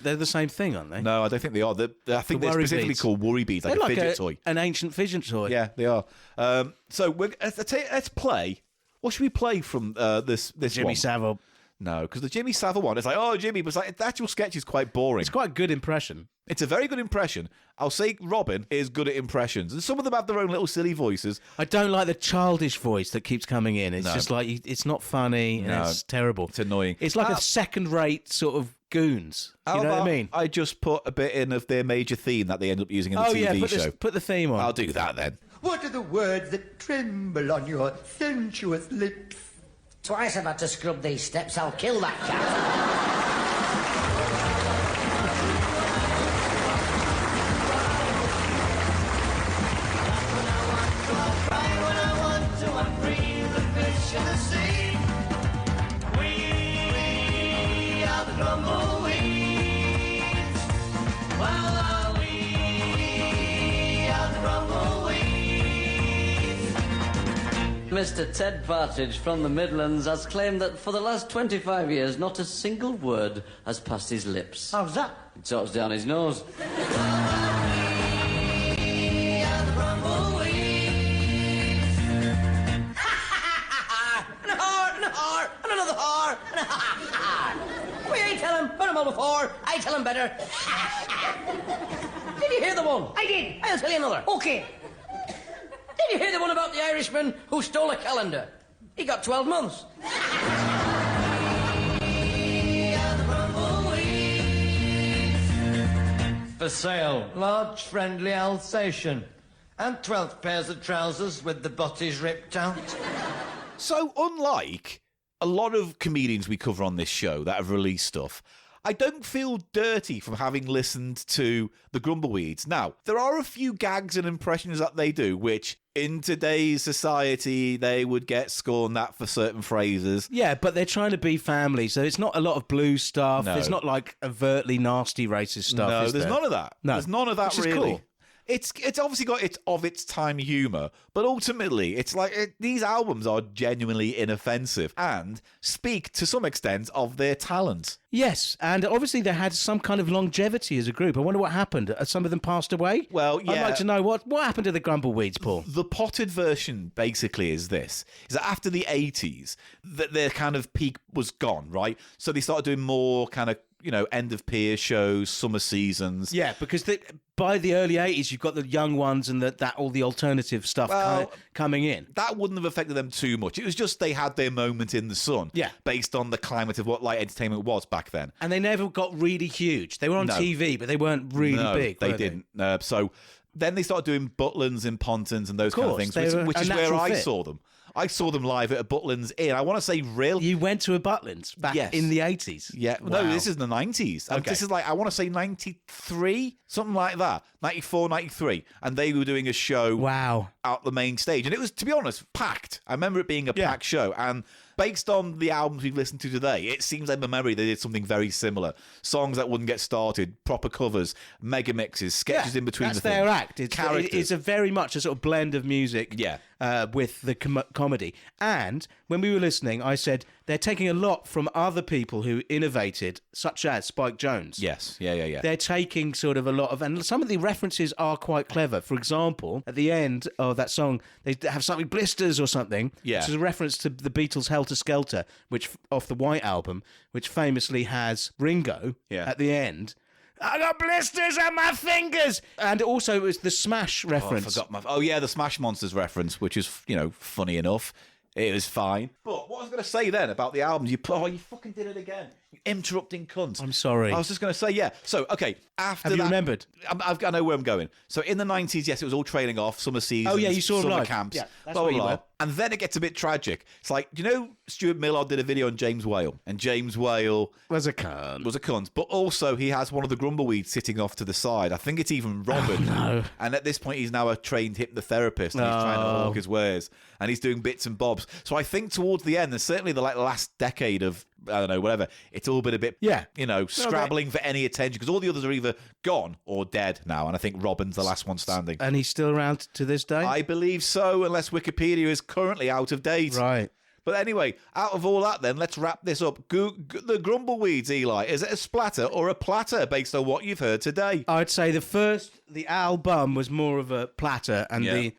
they're the same thing, aren't they? No, I don't think they are. I think they're specifically beads. called worry beads, like they're a fidget toy. An ancient fidget toy. Yeah, they are. So let's play. What should we play from this Jimmy one? Savile. No, because the Jimmy Savile one, it's like, oh, Jimmy, but it's like, the actual sketch is quite boring. It's quite a good impression. It's a very good impression. I'll say Robin is good at impressions. And some of them have their own little silly voices. I don't like the childish voice that keeps coming in. It's just like, it's not funny and it's terrible. It's annoying. It's like a second-rate sort of goons. You know what I mean? I just put a bit in of their major theme that they end up using in the TV show. Put the theme on. I'll do that then. What are the words that tremble on your sensuous lips? Twice I've had to scrub these steps. I'll kill that cat. Mr. Ted Partridge from the Midlands has claimed that for the last 25 years, not a single word has passed his lips. How's that? It talks down his nose. We ain't tell him. Heard him all before. I tell him better. Did you hear the one? I did. I'll tell you another. Okay. Did you hear the one about the Irishman who stole a calendar? He got 12 months. For sale, large friendly Alsatian. And 12 pairs of trousers with the botties ripped out. So, unlike a lot of comedians we cover on this show that have released stuff, I don't feel dirty from having listened to the Grumbleweeds. Now, there are a few gags and impressions that they do, which in today's society, they would get scorned at for certain phrases. Yeah, but they're trying to be family, so it's not a lot of blue stuff. No. It's not like overtly nasty racist stuff. No, is there's there? none of that. No. There's none of that, Which is really. cool. It's obviously got its time humour, but ultimately, it's like these albums are genuinely inoffensive and speak to some extent of their talent. Yes, and obviously they had some kind of longevity as a group. I wonder what happened. Some of them passed away? Well, yeah. I'd like to know what happened to the Grumbleweeds, Paul. The potted version basically is this, is that after the 80s, that their kind of peak was gone, right? So they started doing more kind of end of pier shows, summer seasons. Yeah, because by the early 80s, you've got the young ones and all the alternative stuff coming in. That wouldn't have affected them too much. It was just they had their moment in the sun. Yeah. Based on the climate of what light entertainment was back then. And they never got really huge. They were on TV, but they weren't really big. They didn't. So then they started doing Butlins and Pontons and those kind of things, which is where I saw them. I saw them live at a Butlins Inn. I want to say You went to a Butlins back in the 80s? Yeah. Wow. No, this is in the 90s. Okay. This is I want to say 93, something like that. 94, 93. And they were doing a show out the main stage. And it was, to be honest, packed. I remember it being a packed show. And based on the albums we've listened to today, it seems like memory they did something very similar. Songs that wouldn't get started, proper covers, mega mixes, sketches in between the things. That's their act. It's a very much a sort of blend of music with the comedy. And when we were listening, I said they're taking a lot from other people who innovated, such as Spike Jonze. Yes, yeah. They're taking sort of a lot of, and some of the references are quite clever. For example, at the end of that song, they have something blisters or something, which is a reference to the Beatles' Helter Skelter, which off the White Album, which famously has Ringo at the end. I got blisters on my fingers, and also it was the Smash reference. The Smash Monsters reference, which is funny enough. It was fine. But what I was going to say then about the albums, you fucking did it again. You interrupting cunt. I'm sorry. I was just going to say, So, okay, after Have that... you remembered? I know where I'm going. So, in the 90s, yes, it was all trailing off, summer seasons, you saw summer live. camps, Yeah, that's blah, where blah, you blah. were. And then it gets a bit tragic. It's like, Stuart Millard did a video on James Whale, and James Whale... was a cunt. But also, he has one of the Grumbleweeds sitting off to the side. I think it's even Robin. Oh, no. And at this point, he's now a trained hypnotherapist, and he's trying to hawk his wares, and he's doing bits and bobs. So I think towards the end, and certainly the last decade of, I don't know, whatever, it's all been a bit, scrabbling for any attention, because all the others are either gone or dead now, and I think Robin's the last one standing. And he's still around to this day? I believe so, unless Wikipedia is currently out of date. Right. But anyway, out of all that then, let's wrap this up. The Grumbleweeds, Eli, is it a splatter or a platter based on what you've heard today? I'd say the album was more of a platter, and the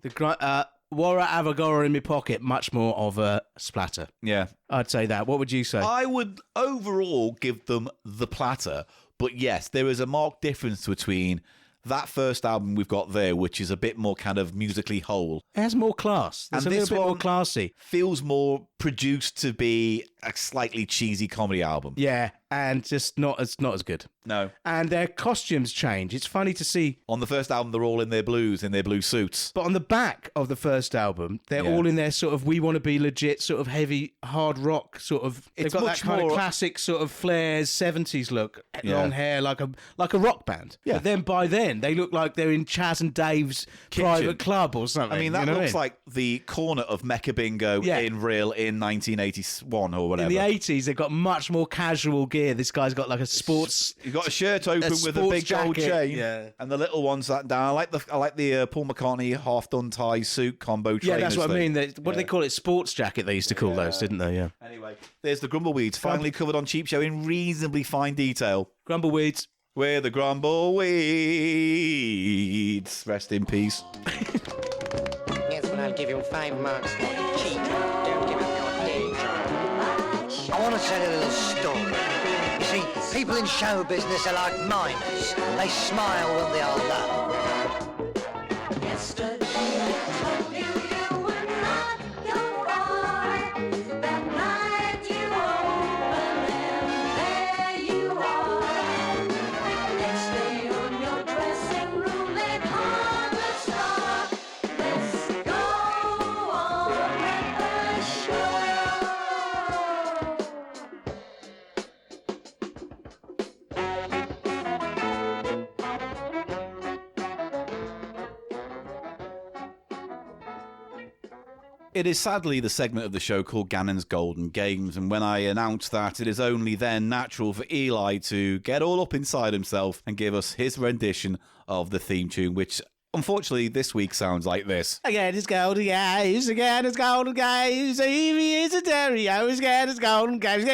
Wara Avagora in my pocket, much more of a splatter. Yeah. I'd say that. What would you say? I would overall give them the platter, but yes, there is a marked difference between that first album we've got there, which is a bit more kind of musically whole. It has more class. It's a little bit more classy. Feels more produced to be a slightly cheesy comedy album. Yeah, and just not as good. No. And their costumes change. It's funny to see. On the first album, they're all in their blues, in their blue suits. But on the back of the first album, they're all in their sort of we want to be legit, sort of heavy, hard rock, sort of. They've got that kind of classic sort of flares, 70s look, long hair, like a rock band. Yeah. But then by then, they look like they're in Chaz and Dave's private club or something. I mean, that looks like the corner of Mecca Bingo in real in 1981 or whatever. In the 80s, they've got much more casual gear. This guy's got like a sports... He's got a shirt open with a big gold chain. Yeah. And the little ones that down. I like the Paul McCartney half-done tie suit combo trainers. Yeah, that's what thing. I mean. What do they call it? Sports jacket they used to call those, didn't they? Yeah. Anyway, there's the Grumbleweeds, finally covered on Cheap Show in reasonably fine detail. Grumbleweeds. We're the Grumbleweeds. Rest in peace. Yes, but I'll give you 5 marks for cheat. Don't give up your day job. I want to tell you a little story. You see, people in show business are like miners. They smile when they are loved. Yesterday I told you you were not your boy. That night you opened and there you are. Next day on your dressing room they hung a star. Let's go on with the show. It is sadly the segment of the show called Gannon's Golden Games, and when I announce that, it is only then natural for Eli to get all up inside himself and give us his rendition of the theme tune, which unfortunately this week sounds like this. Again, it's golden games. Again, it's golden games. Evie is a stereo. Again, it's golden games.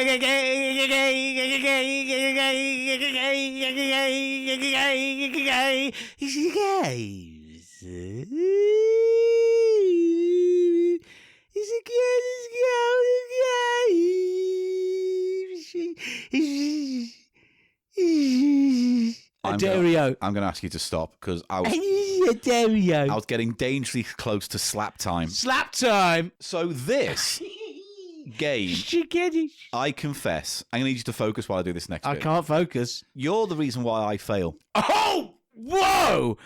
I'm Dario. I'm going to ask you to stop because I Dario. was getting dangerously close to slap time. Slap time. So this game, I confess, I'm going to need you to focus while I do this next I bit. can't focus. You're the reason why I fail. Oh! Whoa!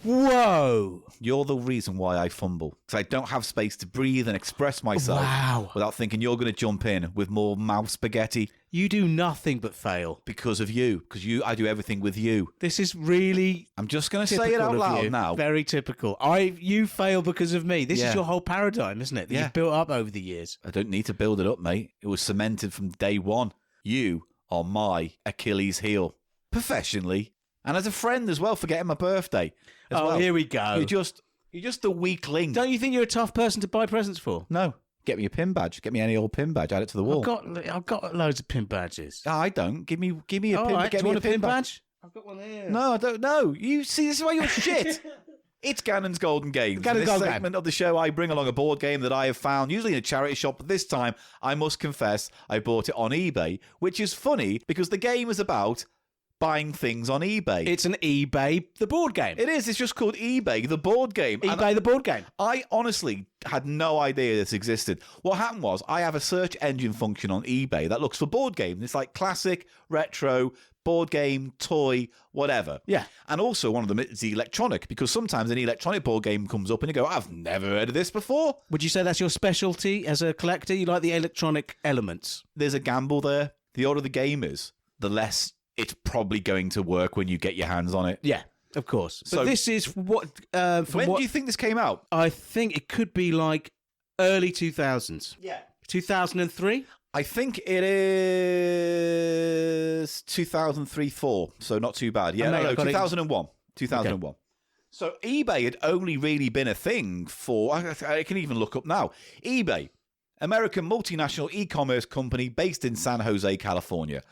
Whoa! You're the reason why I fumble. Because I don't have space to breathe and express myself without thinking you're going to jump in with more mouth spaghetti. You do nothing but fail. Because of you. Because I do everything with you. This is really I'm just going to say it out loud now. Very typical. You fail because of me. This is your whole paradigm, isn't it? That you've built up over the years. I don't need to build it up, mate. It was cemented from day one. You are my Achilles heel. Professionally. And as a friend as well, forgetting my birthday. Here we go. You're just the weak link. Don't you think you're a tough person to buy presents for? No. Get me a pin badge. Get me any old pin badge. Add it to the wall. I've got loads of pin badges. Oh, I don't. Give me a pin. Right. Get Do you me want a pin badge? I've got one here. No, I don't know. You see, this is why you're shit. It's Gannon's Golden Games. Gannon's This Golden segment of the show, I bring along a board game that I have found, usually in a charity shop, but this time, I must confess, I bought it on eBay, which is funny because the game is about buying things on eBay. It's an eBay, the board game. It is. It's just called eBay, the board game. eBay, the board game. I honestly had no idea this existed. What happened was I have a search engine function on eBay that looks for board games. It's like classic, retro, board game, toy, whatever. Yeah. And also one of them is electronic, because sometimes an electronic board game comes up and you go, I've never heard of this before. Would you say that's your specialty as a collector? You like the electronic elements? There's a gamble there. The older the game is, the less it's probably going to work when you get your hands on it. Yeah, of course. But So- this is what... When do you think this came out? I think it could be like early 2000s. Yeah. 2003? I think it is 2003-4, so not too bad. Yeah, Oh, mate, no, I've got it. 2001. 2001. So eBay had only really been a thing for... I can even look up now. eBay, American multinational e-commerce company based in San Jose, California.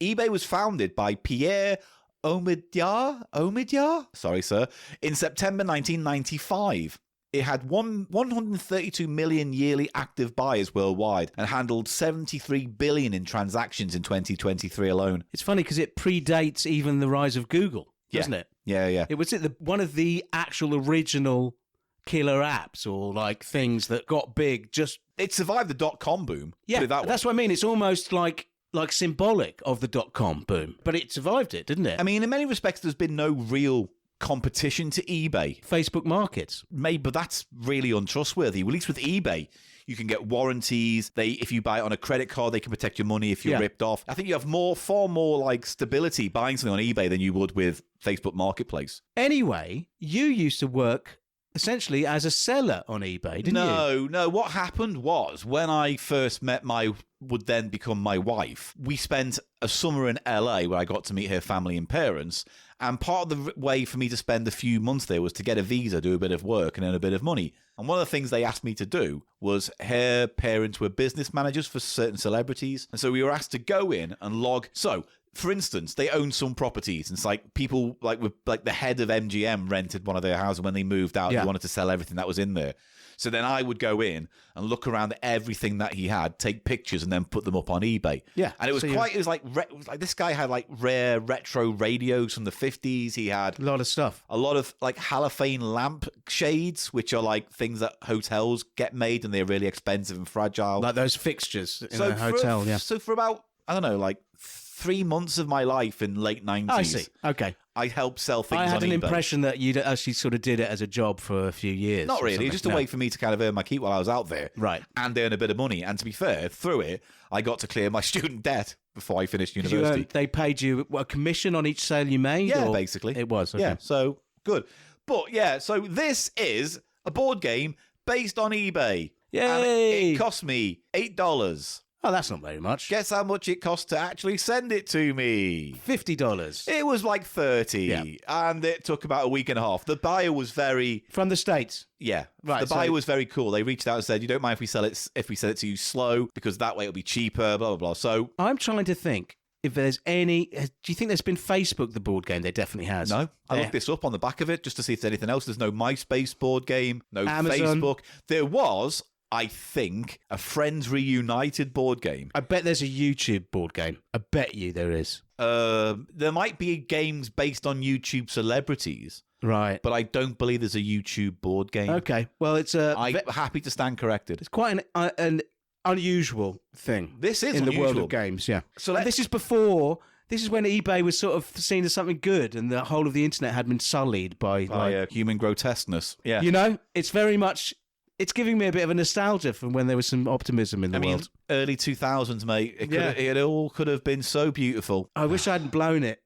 eBay was founded by Pierre Omidyar? Sorry, sir. In September 1995. It had 132 million yearly active buyers worldwide and handled 73 billion in transactions in 2023 alone. It's funny because it predates even the rise of Google, doesn't it? Yeah. It was one of the actual original killer apps or like things that got big. It survived the dot-com boom. Yeah, put it that way. that's what I mean. It's almost like symbolic of the dot-com boom, but it survived it, didn't it? I mean, in many respects, there's been no real competition to eBay. Facebook Markets. Maybe, but that's really untrustworthy. At least with eBay, you can get warranties. If you buy it on a credit card, they can protect your money if you're ripped off. I think you have far more like stability buying something on eBay than you would with Facebook Marketplace. Anyway, you used to work essentially as a seller on eBay, didn't you? No. What happened was when I first met would then become my wife, we spent a summer in LA where I got to meet her family and parents. And part of the way for me to spend a few months there was to get a visa, do a bit of work, and earn a bit of money. And one of the things they asked me to do was her parents were business managers for certain celebrities. And so we were asked to go in and log. So, for instance, they own some properties. And it's like people like the head of MGM rented one of their houses when they moved out. Yeah. They wanted to sell everything that was in there. So then I would go in and look around at everything that he had, take pictures, and then put them up on eBay. Yeah. And it was this guy had like rare retro radios from the 50s. He had A lot of stuff. a lot of like halophane lamp shades, which are like things that hotels get made and they're really expensive and fragile. Like those fixtures in a hotel, yeah. So for about, I don't know, like 3 months of my life in late 90s. I see. Okay. I helped sell things I on had an eBay. impression that you'd actually sort of did it as a job for a few years. Not or really, something. just a No. way for me to kind of earn my keep while I was out there. Right. And earn a bit of money. And to be fair, through it, I got to clear my student debt before I finished Did university. they paid you a commission on each sale you made? Yeah, or- basically. It was. Okay. Yeah, so good. But yeah, so this is a board game based on eBay. Yay! And it cost me $8. Oh, that's not very much. Guess how much it cost to actually send it to me? $50. It was like 30, Yeah. and it took about a week and a half. The buyer was very... From the States? Yeah, Right, the buyer so- was very cool. They reached out and said, "You don't mind if we sell it to you slow, because that way it'll be cheaper." Blah blah blah. So I'm trying to think if there's any... Do you think there's been Facebook, the board game? There definitely has. no, I There- looked this up on the back of it just to see if there's anything else. There's no MySpace board game, no Amazon. Facebook. There was, I think, a Friends Reunited board game. I bet there's a YouTube board game. I bet you there is. There might be games based on YouTube celebrities. Right. But I don't believe there's a YouTube board game. Okay. Well, it's I'm happy to stand corrected. It's quite an unusual thing. This is in unusual. the world of games, yeah. So this is before. This is when eBay was sort of seen as something good, and the whole of the internet had been sullied by human grotesqueness. Yeah. You know, it's very much. It's giving me a bit of a nostalgia from when there was some optimism in the world. Early 2000s, mate. It all could have been so beautiful. I wish I hadn't blown it.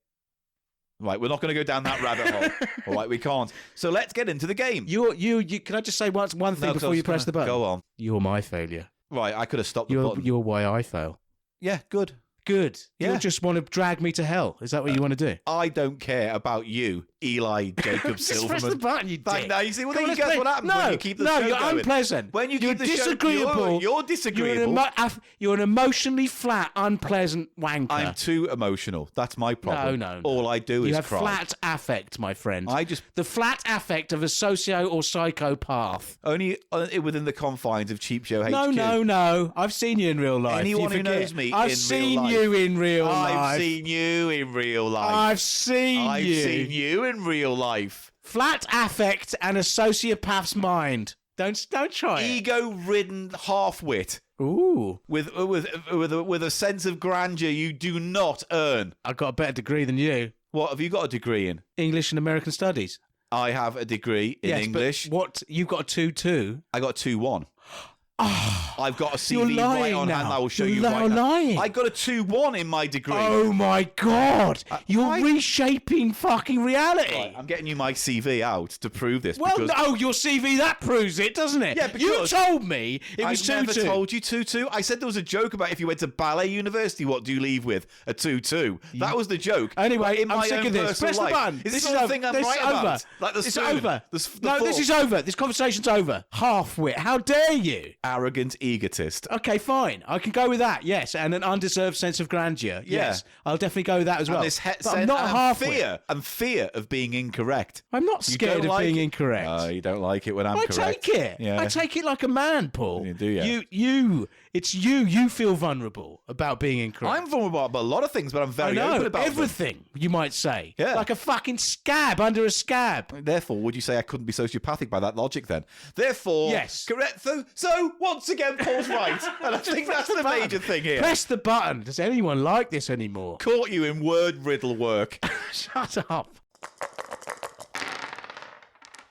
Right, we're not going to go down that rabbit hole. All right, we can't. So let's get into the game. You. Can I just say one thing before you press the button? Go on. You're my failure. Right, I could have stopped the button. You're why I fail. Yeah, good. Good. Yeah. You just want to drag me to hell. Is that what you want to do? I don't care about you, Eli Jacob Just Silverman. press the button, you dick. Now you see, Come on, guess what happens when you keep the show you're going. unpleasant. When you you're keep the disagreeable. show, you're disagreeable. You're an emotionally flat, unpleasant wanker. I'm too emotional. That's my problem. No. All I do is you have cry. flat affect, my friend. The flat affect of a socio or psychopath. Only within the confines of CheapShow HQ. No. I've seen you in real life. Anyone who knows me I've in seen real life. you in real life. I've seen you in real life. I've seen you in real life. Flat affect and a sociopath's mind. Don't try it. Ego-ridden half-wit. Ooh. With a sense of grandeur you do not earn. I've got a better degree than you. What have you got a degree in? English and American Studies. I have a degree in English. But what? You've got a 2-2. I got a 2-1. I've got a CV You're lying right on hand. now. I will show You're you right lying. now. I got a 2-1 in my degree. Oh my God! You're reshaping fucking reality. Right, I'm getting you my CV out to prove this. Well, because no, your CV, that proves it, doesn't it? Yeah, because you told me it was 2-2. I never told you 2-2. I said there was a joke about if you went to ballet university, what do you leave with? A 2-2. That was the joke. Anyway, in I'm my sick own of this. personal Press life, the button. Is this is something I'm this right is over. about? Like the it's spoon. over. The No, this fork. is over. This conversation's over. Half-wit. How dare you? Arrogant egotist. Okay, fine. I can go with that, yes. And an undeserved sense of grandeur. Yes. I'll definitely go with that as well. And this but I'm not half-wit. fear of being incorrect. I'm not scared of being incorrect. You don't like it when I'm correct. I take it. Yeah. I take it like a man, Paul. You do, yeah. It's you. You feel vulnerable about being incorrect. I'm vulnerable about a lot of things, but I'm very open about everything, you might say. Yeah. Like a fucking scab under a scab. Therefore, would you say I couldn't be sociopathic by that logic then? Therefore, yes. Correct. So once again, Paul's right. And I think that's the major thing here. Press the button. Does anyone like this anymore? Caught you in word riddle work. Shut up.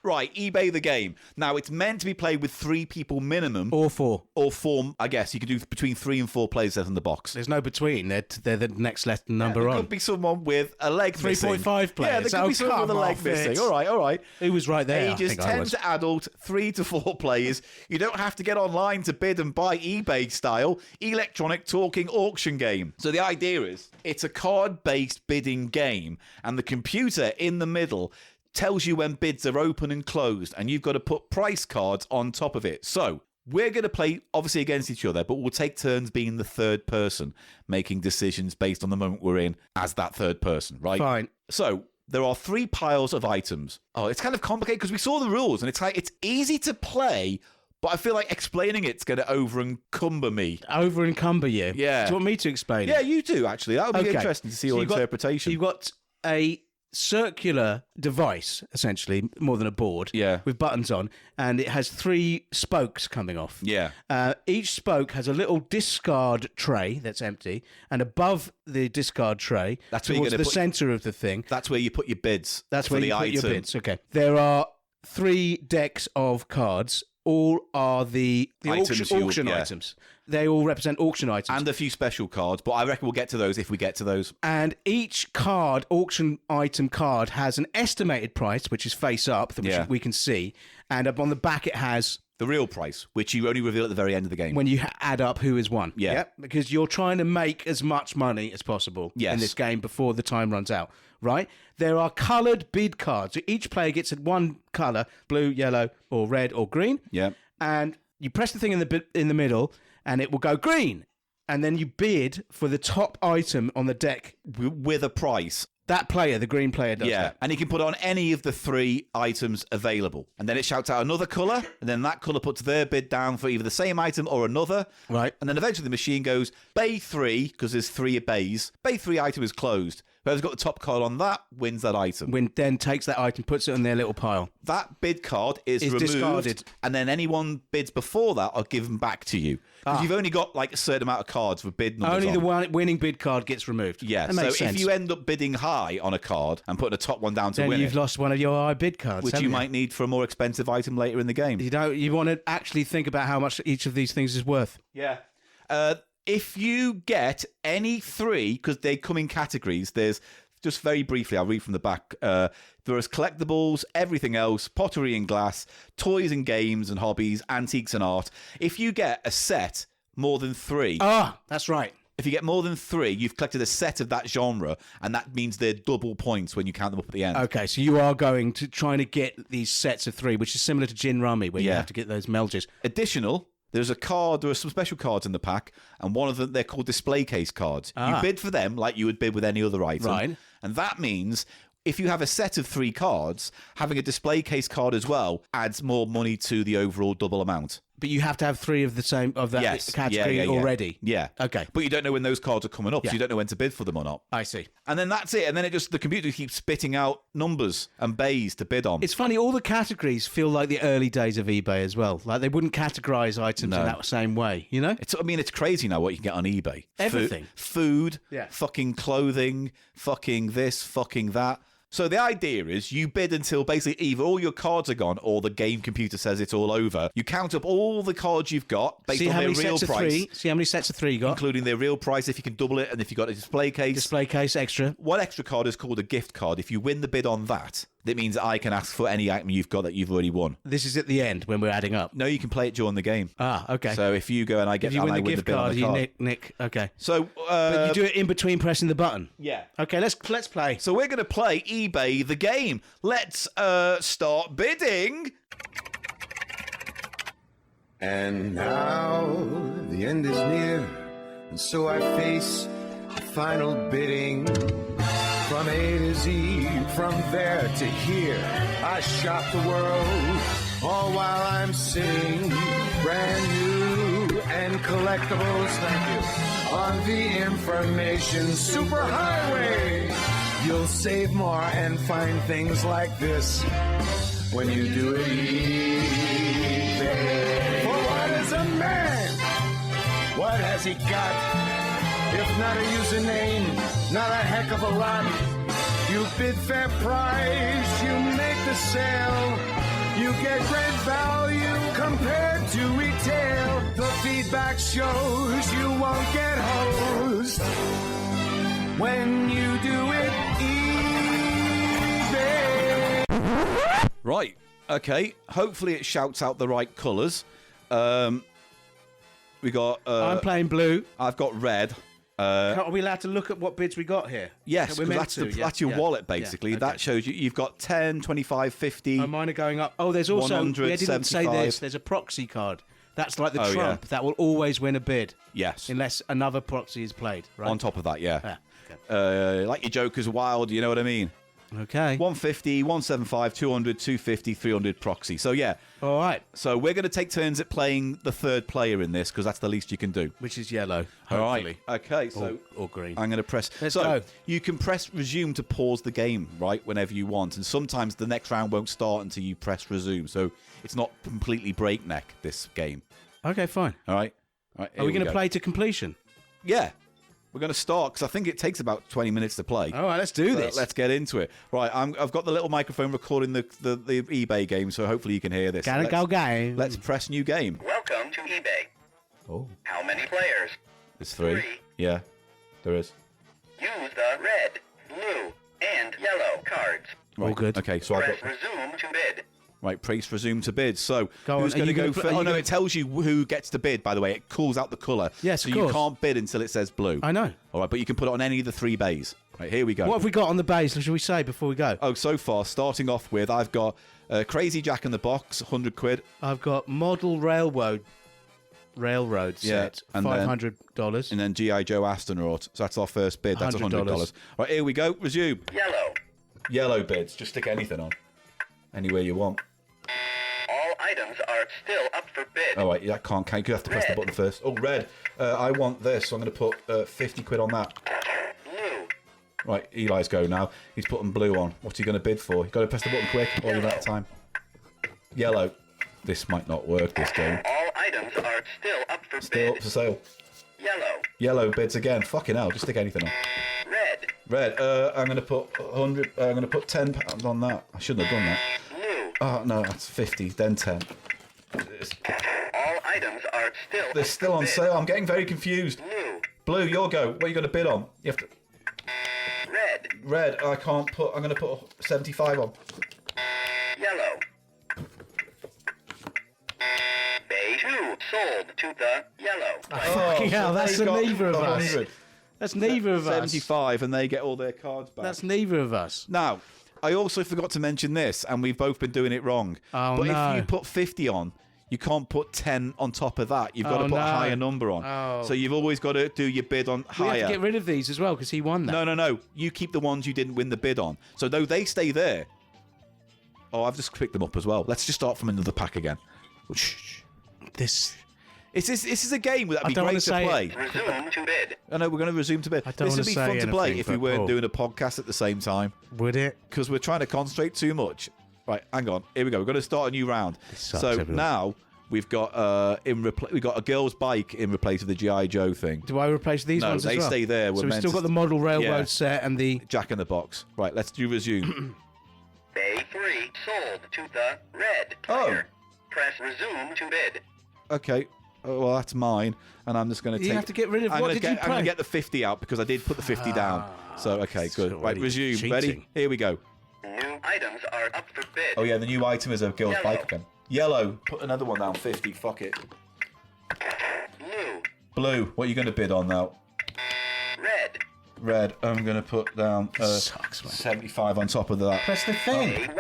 Right, eBay the game. Now, it's meant to be played with 3 people minimum. Or 4. Or 4, I guess. You can do between 3 and 4 players in the box. There's no between. They're the next left number there on. could be someone with a leg missing. 3.5 players. Yeah, there could be someone with a leg missing. All right. Who was right there? Ages 10 to adult, 3 to 4 players. You don't have to get online to bid and buy eBay style electronic talking auction game. So the idea is it's a card-based bidding game, and the computer in the middle tells you when bids are open and closed, and you've got to put price cards on top of it. So we're going to play, obviously, against each other, but we'll take turns being the third person, making decisions based on the moment we're in as that third person, right? Fine. So there are 3 piles of items. Oh, it's kind of complicated because we saw the rules, and it's easy to play, but I feel like explaining it's going to over-encumber me. Over-encumber you? Yeah. Do you want me to explain it? Yeah, you do, actually. That would be interesting to see your interpretation. You've got a circular device, essentially, more than a board, with buttons on, and it has 3 spokes coming off. Yeah. Each spoke has a little discard tray that's empty, and above the discard tray, that's where towards you're the put, centre of the thing. That's where you put your bids. That's for where the you put item. your bids. Okay. There are 3 decks of cards. All are the Items auction items. They all represent auction items. And a few special cards, but I reckon we'll get to those if we get to those. And each card, auction item card, has an estimated price, which is face up, which we can see. And up on the back it has the real price, which you only reveal at the very end of the game. When you add up who has won. Yeah. Yep? Because you're trying to make as much money as possible in this game before the time runs out, right? There are coloured bid cards. So each player gets one colour, blue, yellow, or red, or green. Yeah. And you press the thing in the middle, and it will go green. And then you bid for the top item on the deck. With a price. That player, the green player, does that. And he can put on any of the 3 items available. And then it shouts out another colour, and then that colour puts their bid down for either the same item or another. Right. And then eventually the machine goes, bay 3, because there's 3 bays. Bay 3 item is closed. Whoever's got the top card on that wins that item. Then takes that item, puts it in their little pile. That bid card is removed, discarded. And then anyone bids before that are given back to you. Because you've only got like a certain amount of cards with bid numbers Only on. the winning bid card gets removed. Yeah, that so makes sense. if you end up bidding high on a card and putting a top one down to then win you've it, lost one of your high bid cards, which you might need for a more expensive item later in the game. You want to actually think about how much each of these things is worth. Yeah. If you get any 3, because they come in categories, there's, just very briefly, I'll read from the back. There is collectibles, everything else, pottery and glass, toys and games and hobbies, antiques and art. If you get a set more than 3... that's right. If you get more than 3, you've collected a set of that genre, and that means they're double points when you count them up at the end. Okay, so you are going to trying to get these sets of 3, which is similar to Gin Rummy, where you have to get those melges. Additional, there's a card, there are some special cards in the pack, and one of them, they're called display case cards. You bid for them like you would bid with any other item. Right. And that means if you have a set of 3 cards, having a display case card as well adds more money to the overall double amount. But you have to have 3 of the same of that category already. Yeah. Okay. But you don't know when those cards are coming up, so you don't know when to bid for them or not. I see. And then that's it. And then the computer keeps spitting out numbers and bays to bid on. It's funny, all the categories feel like the early days of eBay as well. Like they wouldn't categorize items in that same way, you know? It's crazy now what you can get on eBay. Everything. Food, fucking clothing, fucking this, fucking that. So the idea is you bid until basically either all your cards are gone or the game computer says it's all over. You count up all the cards you've got based on their real price. See how many sets of 3 you got. Including their real price if you can double it and if you've got a display case. Display case extra. One extra card is called a gift card. If you win the bid on that, that means that I can ask for any item you've got that you've already won. This is at the end when we're adding up. No, you can play it during the game. Okay. So if you go and I get if you win the gift bid card, on the you card. nick. Okay. So but you do it in between pressing the button. Yeah. Okay, let's play. So we're going to play eBay the game. Let's start bidding. And now the end is near, and so I face the final bidding. From A to Z, from there to here, I shop the world, all while I'm sitting brand new and collectibles, thank you, on the information superhighway. You'll save more and find things like this when you do it eBay. For what is a man? What has he got? If not a username, not a heck of a lot. You bid fair price, you make the sale. You get great value compared to retail. The feedback shows you won't get hosed when you do it eBay. Right, okay. Hopefully it shouts out the right colours. We got... I'm playing blue. I've got red. Are we allowed to look at what bids we got here? Yes, because that's your wallet, basically. Yeah, okay. That shows you've got 10, 25, 50... Oh, mine are going up. Oh, there's also... 100, I didn't say 75. this. There's a proxy card. That's like the Oh, trump. yeah. That will always win a bid. Yes. Unless another proxy is played, right? On top of that, yeah. Okay. Like your Joker's Wild, you know what I mean? Okay. 150, 175, 200, 250, 300 proxy. So, yeah. All right. So, we're going to take turns at playing the third player in this, because that's the least you can do. Which is yellow, All hopefully. right. Okay, so... Or green. I'm going to press... Let's so, go. you can press resume to pause the game, right, whenever you want. And sometimes the next round won't start until you press resume. So, it's not completely breakneck, this game. Okay, fine. All right? Are we going to play to completion? Yeah. We're going to start, because I think it takes about 20 minutes to play. All right, let's do this. Let's get into it. Right, I've got the little microphone recording the eBay game, so hopefully you can hear this. Gotta go game. Let's press new game. Welcome to eBay. Oh. How many players? There's 3. Yeah, there is. Use the red, blue, and yellow cards. Right. All good. Okay, so I've Press got... resume to bid. Right, press resume to bid. So, Go who's on, are going to you go gonna first? pl- are Oh, you no, gonna- it tells you who gets to bid, by the way. It calls out the colour. Yes, so of you course. can't bid until it says blue. I know. All right, but you can put it on any of the 3 bays. Right, here we go. What have we got on the base? Shall we say before we go? Oh, so far, starting off with, I've got Crazy Jack in the Box, 100 quid. I've got Model Railroad. Railroad set, and $500. And then G.I. Joe Astronaut. So that's our first bid. That's $100. Right, here we go. Resume. Yellow. Yellow bids. Just stick anything on. Anywhere you want. All items are still up for bid. Oh, wait, that can't count. You have to press the button first. Oh, red. I want this, so I'm going to put 50 quid on that. Blue. Right, Eli's go now. He's putting blue on. What's he going to bid for? You've got to press the button quick, or you're out of time. Yellow. This might not work, this game. All items are still up for Still bid. up for sale. Yellow. Yellow bids again. Fucking hell, just stick anything on. Red. Red. I'm going to put 100. I'm going to put £10 on that. I shouldn't have done that. Blue. Oh no, that's 50. Then 10. All items are still. They're still on sale. I'm getting very confused. Blue. Blue, your go. What are you going to bid on? You have to. Red. Red. I can't put. I'm going to put 75 on. Yellow. Bay 2 sold to the yellow. Fucking hell, that's neither of us. 100. That's neither of us. 75, and they get all their cards back. That's neither of us. Now, I also forgot to mention this, and we've both been doing it wrong. Oh, but no. if you put 50 on, you can't put 10 on top of that. You've got to put a higher number on. Oh. So you've always got to do your bid on higher. We have to get rid of these as well because he won that. No. You keep the ones you didn't win the bid on. So though they stay there. Oh, I've just picked them up as well. Let's just start from another pack again. This is a game that'd be great to play. Resume to bid. I know we're going to resume to bid. This would be fun to play if we weren't doing a podcast at the same time. Would it? Because we're trying to concentrate too much. Right, hang on. Here we go. We're going to start a new round. So everyone. now we've got we've got a girl's bike in replace of the G.I. Joe thing. Do I replace these ones as well? No, they stay there. So we've still got the model railroad set and the Jack in the Box. Right, let's do resume. Bay 3 sold to the red player. Press resume to bid. Okay. Oh, well, that's mine, and I'm just going to take. You have to get rid of. I'm What gonna did get, you I'm going play? to get the 50 out because I did put the 50 down. So okay, good. Right, already resume. cheating. Ready? Here we go. New items are up for bid. Oh yeah, the new item is a girl's Yellow. bike again. Yellow. Put another one down. 50. Fuck it. Blue. Blue. What are you going to bid on now? Red. Red. I'm going to put down 75 on top of that. Press the thing. Bay 1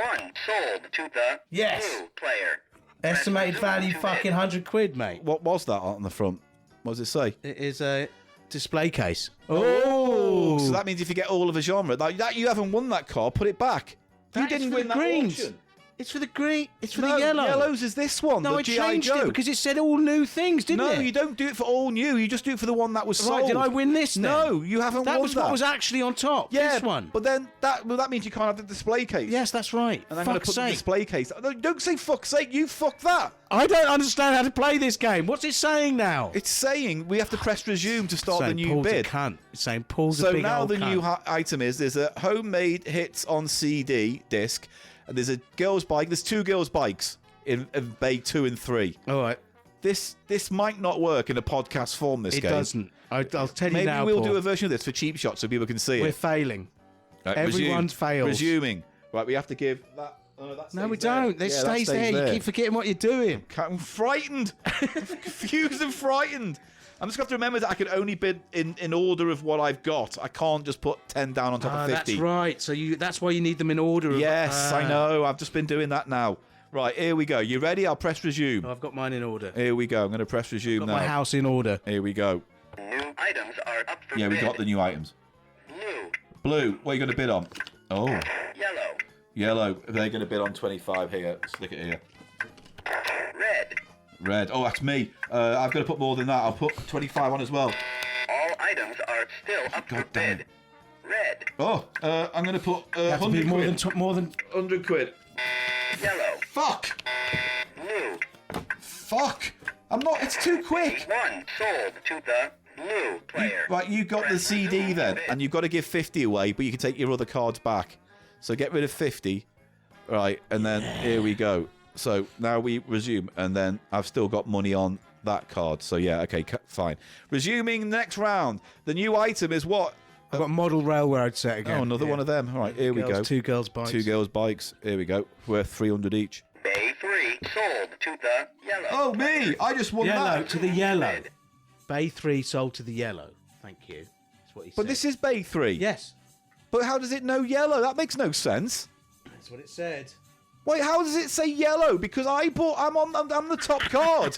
sold to the blue player. Estimated value fucking 100 quid, mate. What was that on the front? What does it say? It is a display case. Oh, so that means if you get all of a genre, that you haven't won that car, put it back. You didn't win that greens. auction. It's for the green. It's for No, the yellow. Yellows is this one. No, the I G.I. changed Joe. it because it said all new things, didn't it? No, you don't do it for all new. You just do it for the one that was Right, sold. did I win this then? No, you haven't That won was that. what was actually on top. Yeah, This one. But then that means you can't have the display case. Yes, that's right. And I'm going to Fuck's put the sake. display case. No, don't say fuck's sake. You fuck that. I don't understand how to play this game. What's it saying now? It's saying we have to press resume to start the new Paul's bid. A cunt. It's saying Paul's a So big now old the cunt. new item is there's a homemade hits on CD disc, and there's a girl's bike. There's two girls' bikes in Bay 2 and 3. All right. This might not work in a podcast form. This It game doesn't. I'll tell you Maybe now, we'll Paul. do a version of this for cheap shots so people can see We're it. failing. Right, Everyone's fails. Resuming. Right, we have to give that. Oh, that No, we stays there. don't. It Yeah, that stays there. You keep forgetting what you're doing. I'm frightened. I'm confused and frightened. I'm just going to have to remember that I can only bid in order of what I've got. I can't just put 10 down on top of 50. That's right. So that's why you need them in order. Yes, I know. I've just been doing that now. Right, here we go. You ready? I'll press resume. I've got mine in order. Here we go. I'm going to press resume Got now. my house in order. Here we go. New items are up for Yeah, bid. we got the new items. Blue. Blue. What are you going to bid on? Oh, Yellow. yellow. They're going to bid on 25 here. Stick it here. Red. Red. Oh, that's me. I've got to put more than that. I'll put 25 on as well. All items are still up for bid. Red. Oh, I'm going to put Have to 100 be more quid. than more than 100 quid. Yellow. Fuck. Blue. Fuck. I'm not. It's too quick. 1 sold to the blue player. Right, you got the CD then, and you've got to give 50 away, but you can take your other cards back. So get rid of 50. Right, and then here we go. So now we resume, and then I've still got money on that card. So yeah, okay, fine. Resuming next round. The new item is what? I've got model railroad set again. Oh, another one of them. All right, here we go. Two girls' bikes. Two girls' bikes. Here we go. Worth 300 each. Bay 3 sold to the yellow. Oh, me! I just won Yellow that. to the yellow. Bay 3 sold to the yellow. Thank you. That's what he said. But this is Bay 3. Yes. But how does it know yellow? That makes no sense. That's what it said. Wait, how does it say yellow? Because I'm the top card.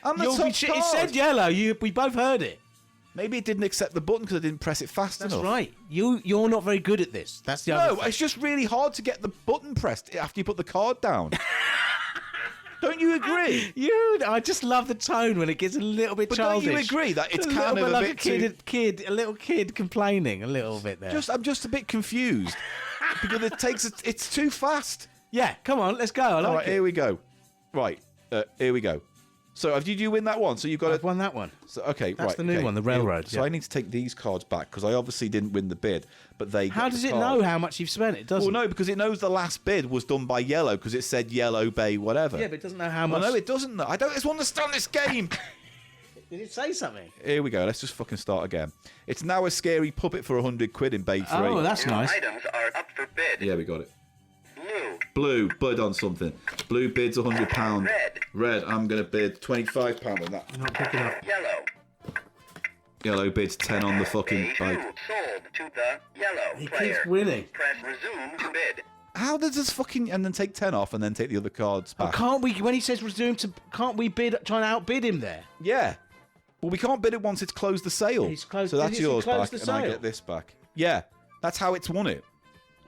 I'm the top It card. said yellow. We both heard it. Maybe it didn't accept the button because I didn't press it fast enough. That's right. You're not very good at this. That's the other thing. It's just really hard to get the button pressed after you put the card down. Don't you agree? I just love the tone when it gets a little bit childish. Don't you agree that it's kind little of bit a like bit a little kid complaining a little bit there? I'm just a bit confused because it's too fast. Yeah, come on, let's go. I like All right, it. here we go. Right, here we go. So, did you win that one? So you've got I've won that one. So okay, That's the new one, the railroad. So I need to take these cards back because I obviously didn't win the bid, but they. How does it know how much you've spent? It doesn't. Well, no, because it knows the last bid was done by yellow because it said yellow bay whatever. Yeah, but it doesn't know how much. No, it doesn't. I don't just understand this game. Did it say something? Here we go. Let's just fucking start again. It's now a scary puppet for 100 quid in Bay 3. Oh, that's nice. Items are up for bid. Yeah, we got it. Blue. Bid on something. Blue bids £100. Red. Red, I'm going to bid £25 on that. I'm not picking up. Yellow. Yellow bids 10 on the fucking Bay 2 bike. sold to the yellow He player. keeps winning. Press resume to bid. How does this fucking... And then take 10 off and then take the other cards Oh, back? can't we? When he says resume to, can't we bid? Try and outbid him there. Yeah. Well, we can't bid it once it's closed the sale. He's closed- so that's has he yours closed back, the and I sale? get this back. Yeah, that's how it's won it.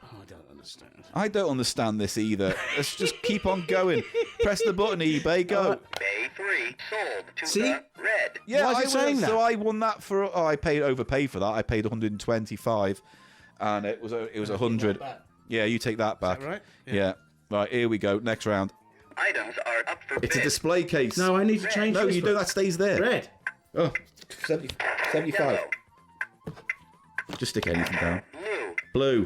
Oh, I don't understand. I don't understand this either. Let's just keep on going. Press the button, eBay, go. Bay 3 sold to See? the red. Yeah, Why is it saying that? So I won that for... Oh, I overpaid for that. I paid 125, and it was 100. Yeah, you take that back. right? Yeah. Right, here we go. Next round. Items are up for It's a bid. display case. No, I need to change. No, this you one. don't. That stays there. Red. Oh, 75. Yellow. Just stick anything down. Blue.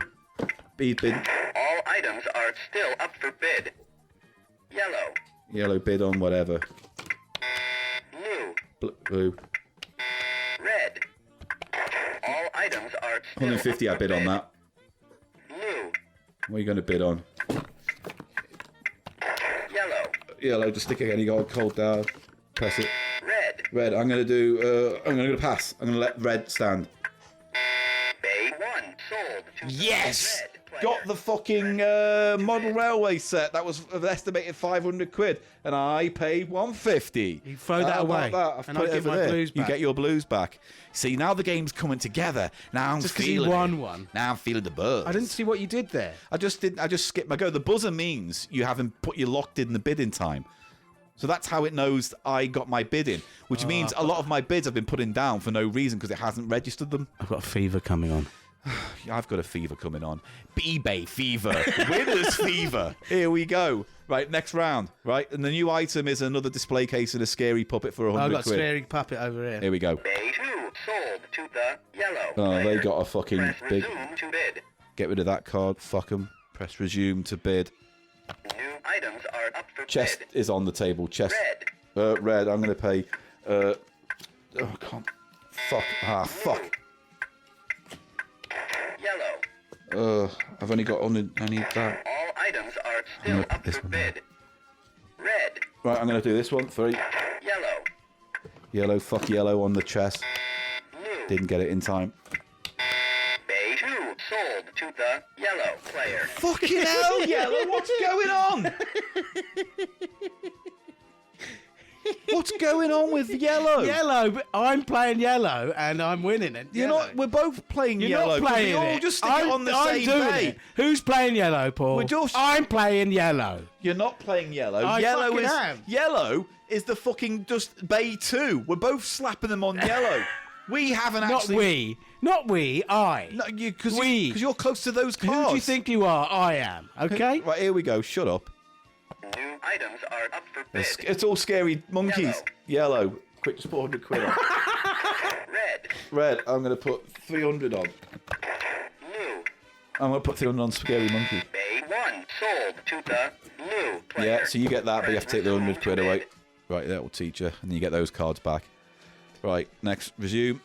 Blue. Bid. All items are still up for bid. Yellow. Yellow bid on whatever. Blue. Red. All items are still 150 I up for bid on that. Blue. What are you going to bid on? Yellow. Yellow. Just stick any gold cold down. Press it. Red. Red. I'm going to do... I'm going to pass. I'm going to let red stand. Bay 1 sold to the Yes! red player. Got the fucking model railway set. That was estimated 500 quid, and I paid 150. You throw that How about away, that? I've and put I'll it get over my there. blues You back. get your blues back. See, now the game's coming together. Now I'm Just 'cause he feeling won it. one. Now I'm feeling the buzz. I didn't see what you did there. I just skipped my go. The buzzer means you haven't put you locked in the bidding time. So that's how it knows I got my bid in, which means a lot of my bids have been putting down for no reason because it hasn't registered them. I've got a fever coming on. I've got a fever coming on. eBay fever. Winners fever. Here we go. Right, next round. Right, and the new item is another display case and a scary puppet for 100 I've got a quid. scary puppet over here. Here we go. Bay 2 sold to the yellow Oh, player. they got a fucking Press big... resume to bid. Get rid of that card. Fuck them. Press resume to bid. New items are up for Chest bid. is on the table. Chest. Red. Red. I'm going to pay... oh, I can't... Fuck. Ah, fuck. Yellow. I've only got... I need that. All items are I'm still gonna put up this for one bid. Red. Right, I'm going to do this one. 3. Yellow. Yellow. Fuck yellow on the chest. Blue. Didn't get it in time. Bay 2 sold to the yellow player. Fucking hell, yellow! What's going on? What's going on with yellow? Yellow, but I'm playing yellow and I'm winning it. You're Yellow. not. We're both playing You're yellow. not playing we all it. just stick it on the I'm same doing day. it. Who's playing yellow, Paul? We're just- I'm playing yellow. You're not playing yellow. I yellow fucking is am. yellow is the fucking just Bay 2. We're both slapping them on yellow. We haven't Not actually. Not we. I. No, because We. you're close to those cards. Who do you think you are? I am. Okay. Right, here we go. Shut up. New items are up for bid. It's all scary monkeys. Yellow. Quick, just put 100 quid on. Red. Red. I'm going to put 300 on. Blue. I'm going to put 300 on scary monkey. Bay 1 sold to the blue player. Yeah, so you get that, but you have to take the 100 quid away. Right, that will teach you, and then you get those cards back. Right, next, resume.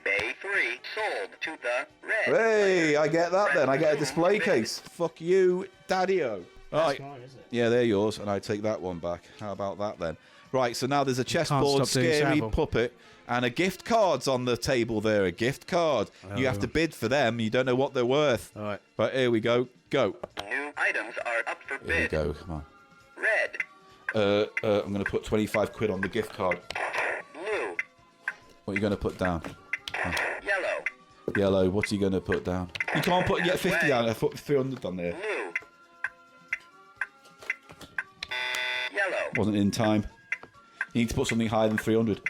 Bay 3 sold to the red. Hey, I get that then. I get a display case. Fuck you, Daddy-O. Right. mine, isn't it? Yeah, they're yours, and I take that one back. How about that then? Right, so now there's a stop chessboard, doing scary Savile. puppet, and a gift card's on the table there. A gift card. You have to bid for them. You don't know what they're worth. All right. Right, here we go. Go. New items are up for Here we bid. go. Come on. Red. I'm going to put 25 quid on the gift card. Blue. What are you going to put down? Yellow. Yellow. What's he going to put down? You can't put yet 50 down. I put 300 on there. Blue. Yellow. Wasn't in time. You need to put something higher than 300.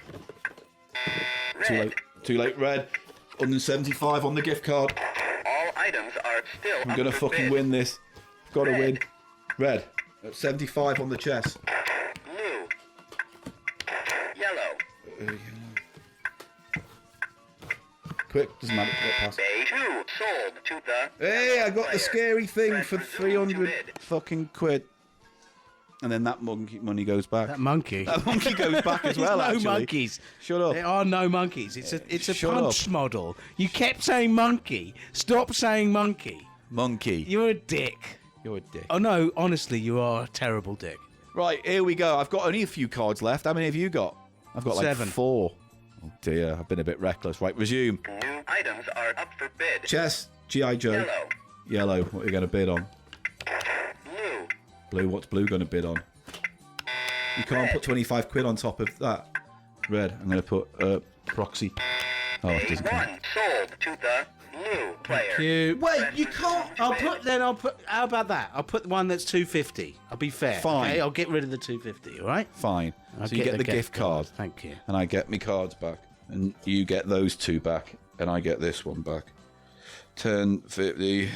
Red. Too late. Too late. Red. 175 on the gift card. All items are still I'm going to fucking win this. Got to win. Red. 75 on the chest. Blue. Yellow. Quick, doesn't matter. Get past. Bay 2 sold to the... Hey, I got the scary thing Press for resume to 300 bid. fucking quid. And then that monkey money goes back. That monkey. That monkey goes back as well, There's no actually. monkeys. Shut up. There are no monkeys. It's a Shut punch model. You kept saying monkey. Stop saying monkey. Monkey. You're a dick. You're a dick. Oh no, honestly, you are a terrible dick. Right, here we go. I've got only a few cards left. How many have you got? I've got like 7. 4. Oh dear, I've been a bit reckless. Right, resume. New items are up for bid. Chess, G.I. Joe. Yellow. Yellow, what are you going to bid on? Blue. Blue, what's blue going to bid on? You can't put 25 quid on top of that. Red, I'm going to put proxy. Oh, it doesn't count. 1 sold to the blue player. Wait, you can't. I'll put. How about that? I'll put the one that's 250. I'll be fair. Fine. Okay? I'll get rid of the 250. All right. Fine. I'll So you get the gift card. Thank you. And I get my cards back. And you get those 2 back. And I get this one back. 10, 50,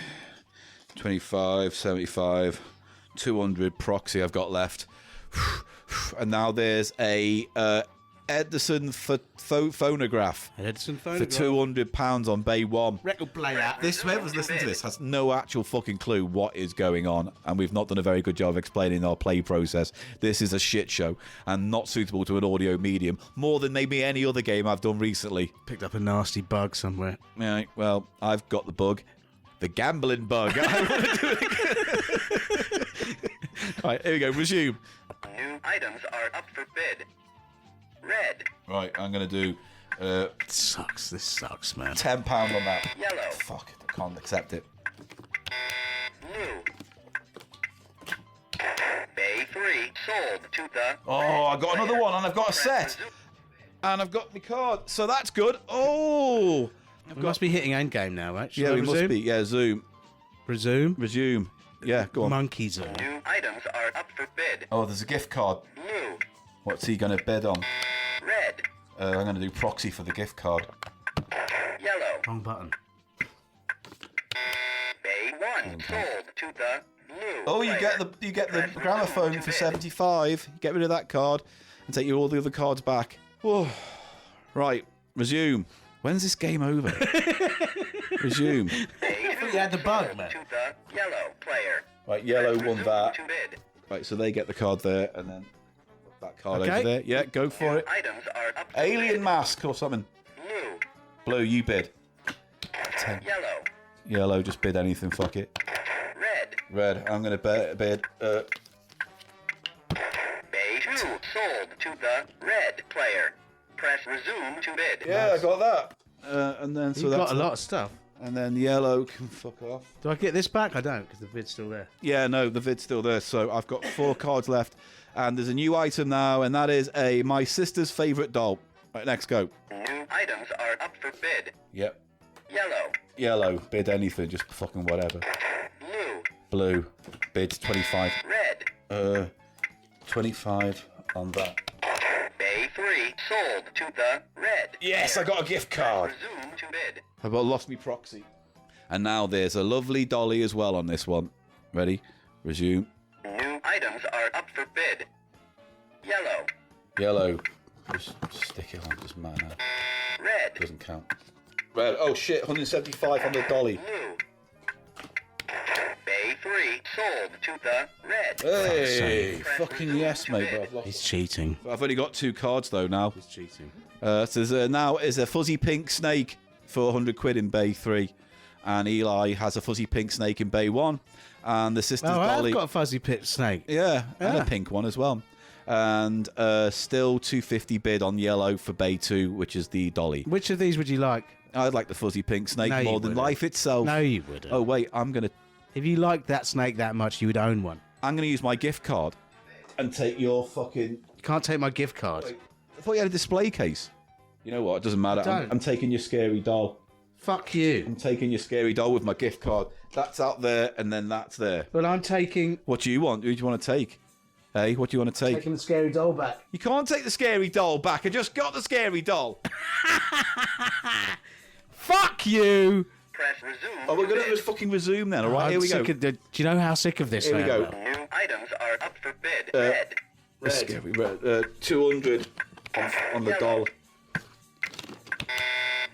25, 75, 200 proxy I've got left. And now there's a Edison phonograph. Edison For phonograph. £200 on Bay 1. Record player. This whoever's listening to this has no actual fucking clue what is going on, and we've not done a very good job of explaining our play process. This is a shit show and not suitable to an audio medium, more than maybe any other game I've done recently. Picked up a nasty bug somewhere. Yeah, well, I've got the bug. The gambling bug. Right, here we go. Resume. New items are up for bid. Red. Right, I'm going to do It sucks. This sucks, man. £10 on that. Yellow. Fuck, I can't accept it. Blue. Bay 3 sold to the... Oh, I got another one, and I've got a set. And I've got my card, so that's good. Oh! We must be hitting endgame now, right? Shall Yeah, I we resume? must be. Yeah, zoom. Resume? Resume. Yeah, go on. Monkey zoom. New items are up for bid. Oh, there's a gift card. Blue. What's he going to bid on? Red. I'm going to do proxy for the gift card. Yellow. Wrong button. Bay 1 sold to the blue. Oh, you get the gramophone for 75. Get rid of that card and take all the other cards back. Whoa. Right, resume. When's this game over? Resume. Bay 2 you had the bug, man. to the yellow player. Right, yellow won that. To bid. Right, so they get the card there, and then that card Okay. over there. Yeah, go for it. Items are up for Alien bid. mask or something. Blue. Blue, you bid. 10. Yellow. Yellow, just bid anything, fuck it. Red. Red, I'm going to bid. Bay 2 sold to the red player. Press resume to bid. Yeah, I got that. And then so You've that's got a lot of stuff. And then yellow can fuck off. Do I get this back? I don't, because the vid's still there. Yeah, no, the vid's still there. So I've got 4 cards left, and there's a new item now, and that is my sister's favourite doll. Right, next go. New items are up for bid. Yep. Yellow. Yellow, bid anything, just fucking whatever. Blue. Blue, bids 25. Red. 25 on that. Bay 3 sold to the red. Yes, I got a gift card. Resume to bid. I've lost me proxy. And now there's a lovely dolly as well on this one. Ready? Resume. New items are up for bid. Yellow. Yellow. Just stick it on, just man. Red. Doesn't count. Red. Oh shit, 175 on the dolly. Blue. Bay 3 sold to the red. Hey, fucking yes, mate. But I've lost. He's cheating. I've only got 2 cards though now. He's cheating. So there's now is a fuzzy pink snake for 100 quid in Bay 3. And Eli has a fuzzy pink snake in Bay 1. And the sister's dolly. I've got a fuzzy pit snake. Yeah, and Yeah. a pink one as well. And still 250 bid on yellow for Bay 2, which is the dolly. Which of these would you like? I'd like the fuzzy pink snake No, you more than wouldn't. life itself. No, you wouldn't. Oh, wait, I'm going to If you liked that snake that much, you would own one. use my gift card. and take your fucking... You can't take my gift card. Wait, I thought you had a display case. You know what? It doesn't matter. Don't. I'm taking your scary doll. Fuck you. I'm taking your scary doll with my gift card. That's out there, and then that's there. But I'm taking... What do you want? Who do you want to take? Hey, what do you want to take? Taking the scary doll back. You can't take the scary doll back. I just got the scary doll. Fuck you. Press resume. Oh, we're going to just fucking resume then. All right, here we go. Do you know how sick of this Here I we am? go. New items are up for bid. Red. Scary red. 200 on the doll.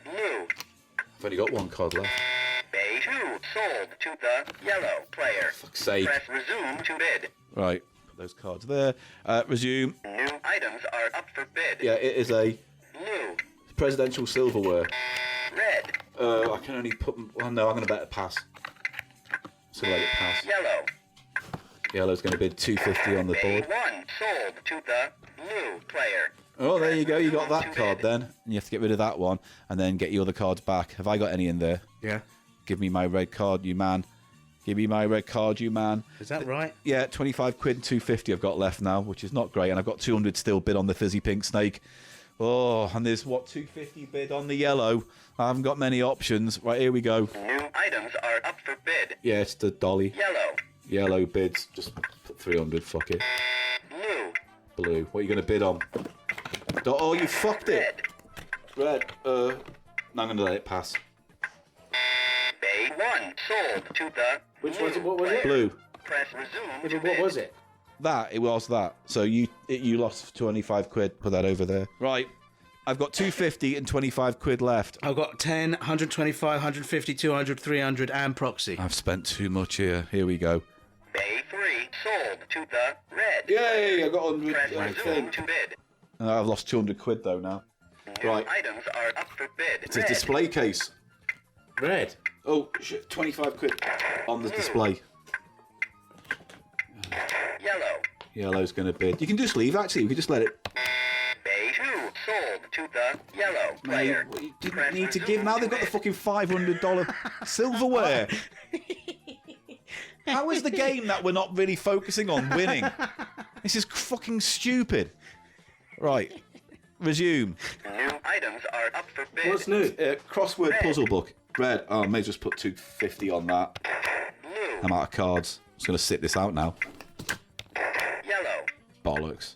Blue. I've only got one card left. Bay 2 sold to the yellow player. Fuck's sake. Press resume to bid. Right, put those cards there. Resume. New items are up for bid. Yeah, it is a Blue. presidential silverware. Red. I can only put... Oh, no, I'm going to bet it pass. Just going to let it pass. Yellow. Yellow's going to bid 250 on the board. Bay 1 sold to the blue player. Oh, there you go. You got that card then. And you have to get rid of that one and then get your other cards back. Have I got any in there? Yeah. Give me my red card, you man. Give me my red card, you man. Is that right? Yeah, 25 quid and 250 I've got left now, which is not great. And I've got 200 still bid on the fizzy pink snake. Oh, and there's, 250 bid on the yellow. I haven't got many options. Right, here we go. New items are up for bid. Yeah, it's the dolly. Yellow. Yellow bids. Just put 300, fuck it. Blue. Blue. What are you going to bid on? Oh, you fucked it. Red. No, I'm going to let it pass. Bay 1 sold to the Which was it? What was it? Blue. Press resume to What bid. was it? It was that. So you lost 25 quid. Put that over there. Right. I've got 250 and 25 quid left. I've got 10, 125, 150, 200, 300, and proxy. I've spent too much here. Here we go. Bay 3 sold to the red. Yay! I got 100. Press resume to bid. I've lost 200 quid though now. New Right. items are up for bid. It's a Red. display case. Red. Oh, shit. 25 quid on the display. Yellow. Yellow's going to bid. You can just leave, actually. We can just let it... Bay 2 sold to the yellow player. Mate, you didn't need to give. Now they've got the fucking $500 silverware. How is the game that we're not really focusing on winning? This is fucking stupid. Right. Resume. New items are up for bid. What's new? Crossword Red. puzzle book. Red. Oh, I may just put 250 on that. Blue. I'm out of cards. I'm just going to sit this out now. Yellow. Bollocks.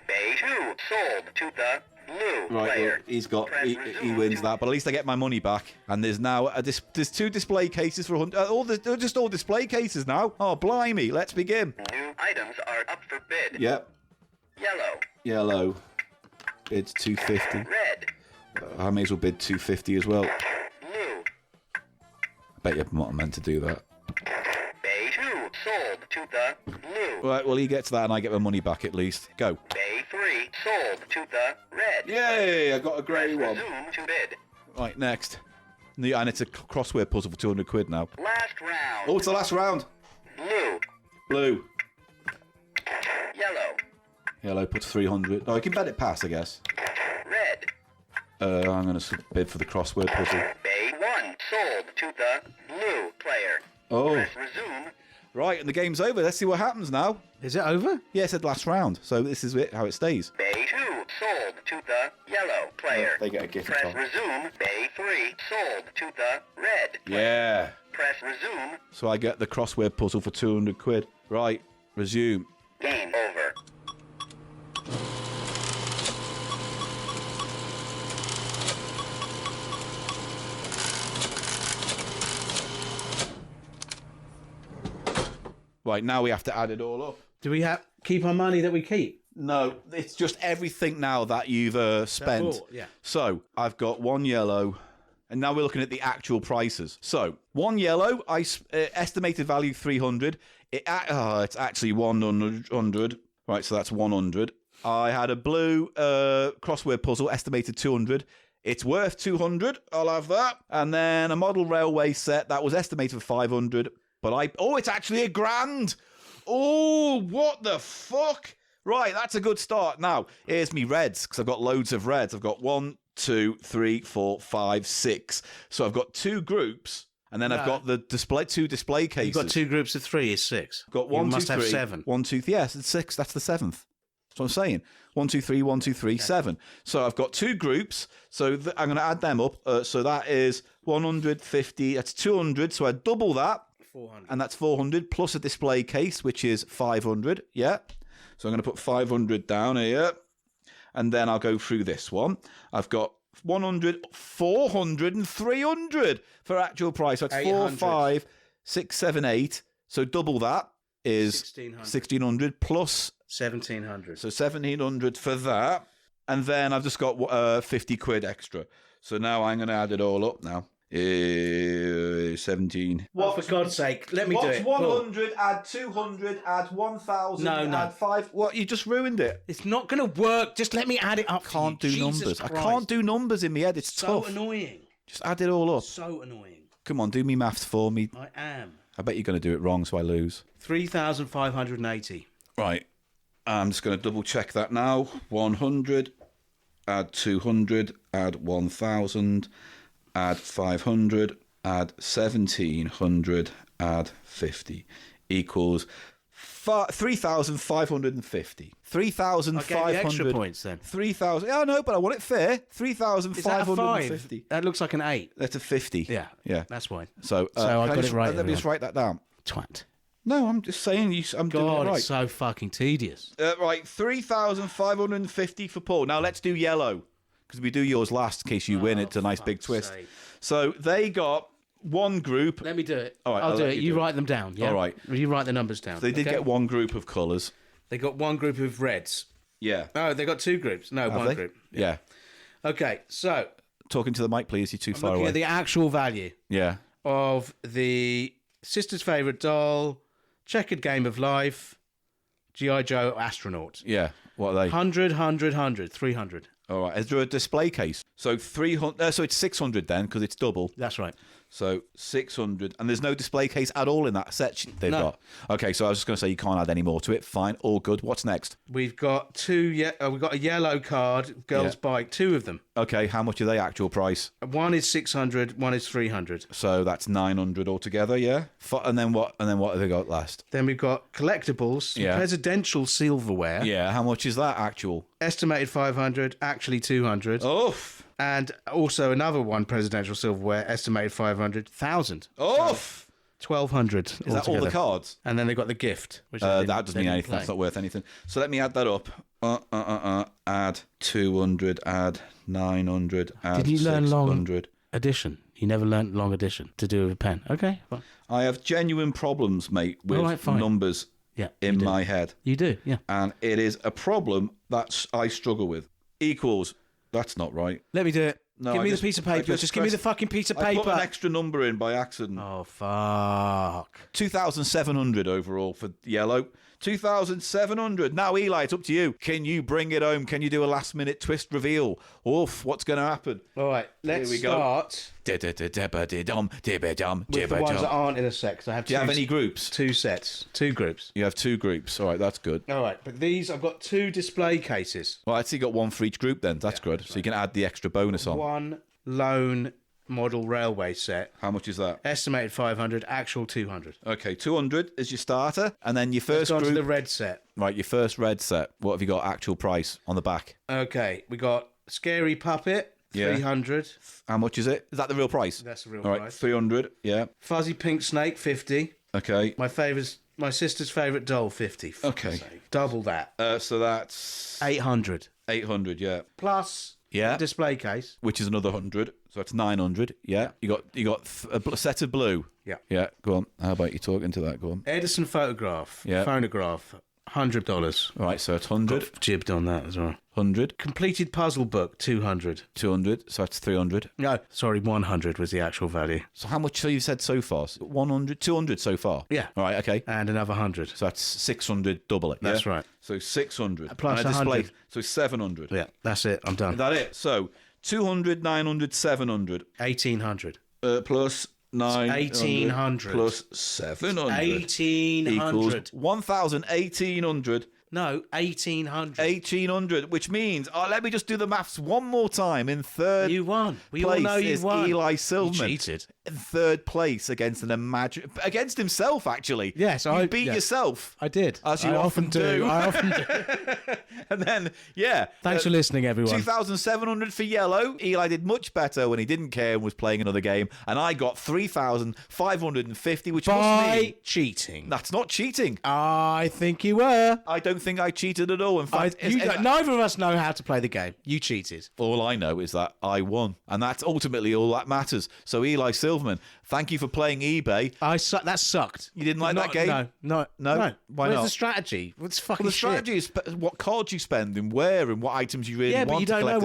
Bay 2 sold to the blue Right, player. well, he's got. Press He resume wins to that, but at least I get my money back. And there's now there's 2 display cases for 100. They're just all display cases now. Oh, blimey! Let's begin. New items are up for bid. Yep. Yellow. Yellow. Bids 250. Red. I may as well bid 250 as well. Blue. I bet you're not meant to do that. Bay 2 sold to the blue. Right, well, he gets that and I get my money back at least. Go. Bay 3 sold to the red. Yay! I got a grey Press one. resume to bid. Right, next. And it's a crossword puzzle for 200 quid now. Last round. Oh, it's the last round. Blue. Blue. Yellow. Yellow puts 300. Oh, I can bet it pass, I guess. Red. I'm going to bid for the crossword puzzle. Bay 1 sold to the blue player. Oh. Press resume. Right, and the game's over. Let's see what happens now. Is it over? Yeah, it said last round. So this is it, how it stays. Bay 2 sold to the yellow player. They get a gift Press card. resume. Bay 3 sold to the red. Yeah. Press resume. So I get the crossword puzzle for 200 quid. Right, resume. Game over. Right, now we have to add it all up. Do we keep our money that we keep? No, it's just everything now that you've spent. Bought, yeah. So I've got 1 yellow, and now we're looking at the actual prices. So 1 yellow, estimated value 300. It's actually 100. Right, so that's 100. I had a blue crossword puzzle, estimated 200. It's worth 200. I'll have that. And then a model railway set that was estimated for 500. But it's actually £1,000. Oh, what the fuck? Right, that's a good start. Now, here's me reds, because I've got loads of reds. I've got 1, 2, 3, 4, 5, 6. So I've got 2 groups, And then I've got the two display cases. You've got 2 groups of 3 is 6. Got 1, you 2, must 3. have 7. 1, 2, yes, it's 6. That's the 7th. That's what I'm saying. 1, 2, 3, 1, 2, 3, 7. So I've got 2 groups. So I'm going to add them up. So that is 150. That's 200. So I double that. 400. And that's 400 plus a display case, which is 500. Yeah. So I'm going to put 500 down here. And then I'll go through this one. I've got 100, 400, and 300 for actual price. So that's 4, 5, 6, 7, 8. So double that is 1600 plus 1700. So 1700 for that. And then I've just got 50 quid extra. So now I'm going to add it all up now. 17. Well, for God's sake, let me do it. 100, add 200, add 1,000, add 5. What? You just ruined it. It's not going to work. Just let me add it up. Can't do numbers. I can't do numbers in my head. It's so tough. annoying. Just add it all up. So annoying. Come on, do me maths for me. I am. I bet you're going to do it wrong, so I lose. 3,580. Right. I'm just going to double check that now. 100, add 200, add 1,000, add 500, add 1,700, add 50 equals 3,550. 3,500. Extra points then. 3,000. Yeah, no, but I want it fair. 3,550. That looks like an 8. That's a 50. Yeah. Yeah. That's fine. So I got it right. Let me just write that down. Twat. No, I'm just saying I'm doing it right. It's so fucking tedious. Right, 3,550 for Paul. Now let's do yellow, because we do yours last in case you win. It's a nice big twist. Sake. So they got one group. Let me do it. All right, I'll do it. You write them down. Yeah? All right. You write the numbers down. So they did get one group of colours. They got one group of reds. Yeah. Oh, they got 2 groups. No, Have one they? group. Yeah. Okay, so Talking to the mic, please. You're too far looking away. at the actual value Yeah. of the sister's favourite doll, Checkered Game of Life, G.I. Joe Astronaut. Yeah. What are they? 100, 100, 100, 300. All right. Is there a display case? So 300. So it's 600 then, because it's double. That's right. So 600, and there's no display case at all in that set they've got. Okay, so I was just going to say you can't add any more to it. Fine, all good. What's next? We've got we've got a yellow card, girls' bike, 2 of them. Okay, how much are they actual price? One is 600, one is 300. So that's 900 altogether, yeah. And then what? And then what have they got last? Then we've got collectibles, presidential silverware. Yeah, how much is that actual? Estimated 500, actually 200. Oof. And also another one, presidential silverware, estimated 500,000. Oof. 1,200. Is that all the cards? And then they got the gift. Which that doesn't mean anything. That's not worth anything. So let me add that up. Add 200. Add 900. Add Did you learn 600. long addition? You never learned long addition to do with a pen. Okay. Fine. I have genuine problems, mate, with numbers in my head. You do, yeah. And it is a problem that I struggle with. Equals. That's not right. Let me do it. No, give me the piece of paper. Just give me the fucking piece of paper. I put an extra number in by accident. Oh, fuck. 2,700 overall for yellow. 2,700. Now, Eli, it's up to you. Can you bring it home? Can you do a last-minute twist reveal? Oof, what's going to happen? All right, let's start with the ones that aren't in a set. I have Do you have any groups? 2 sets. 2 groups. You have 2 groups. All right, that's good. All right, but these, I've got 2 display cases. Well, I actually got 1 for each group then. That's good. So you can add the extra bonus on. 1 lone model railway set. How much is that? Estimated 500, actual 200. Okay, 200 is your starter, and then your first Let's go group. to the red set. Right, your first red set. What have you got actual price on the back? Okay, we got Scary Puppet, 300. How much is it? Is that the real price? That's the real All right, price. 300, yeah. Fuzzy Pink Snake, 50. Okay. My sister's favourite doll, 50. Okay. Double that. So that's 800. 800, yeah. Plus display case. Which is another 100. So that's 900, yeah. You got a set of blue. Yeah. Yeah, go on. How about you talking to that? Go on. Edison photograph. Yeah. Phonograph. $100. All right, so it's 100. Got jibbed on that as well. 100. Completed puzzle book, 200. 200, so that's 300. No, sorry, 100 was the actual value. So how much have you said so far? 100, 200 so far? Yeah. All right, okay. And another 100. So that's 600, double it. That's yeah? right. So 600. Plus and a display. 100. So 700. Yeah, that's it. I'm done. Is that it? So 200, 900, 700. 1,800. Plus 900. 1,800. Plus 700. 1,800. Equals 1,1800. No, 1,800. 1,800, which means, let me just do the maths one more time. In third You won. We all place know you is won. Eli Silverman. You cheated. In third place against against himself, actually. Yes, you beat yourself. I did. As you I often do. I often do. And then, yeah. Thanks for listening, everyone. 2,700 for yellow. Eli did much better when he didn't care and was playing another game. And I got 3,550, which must mean... cheating. That's not cheating. I think you were. I don't think I cheated at all. In fact, neither of us know how to play the game. You cheated. All I know is that I won. And that's ultimately all that matters. So, Eli Silverman, thank you for playing eBay. That sucked. You didn't like that game? No. Why Where's not? the strategy? What's fucking The strategy is what cards you spend and where and what items you really want. Yeah, but you don't know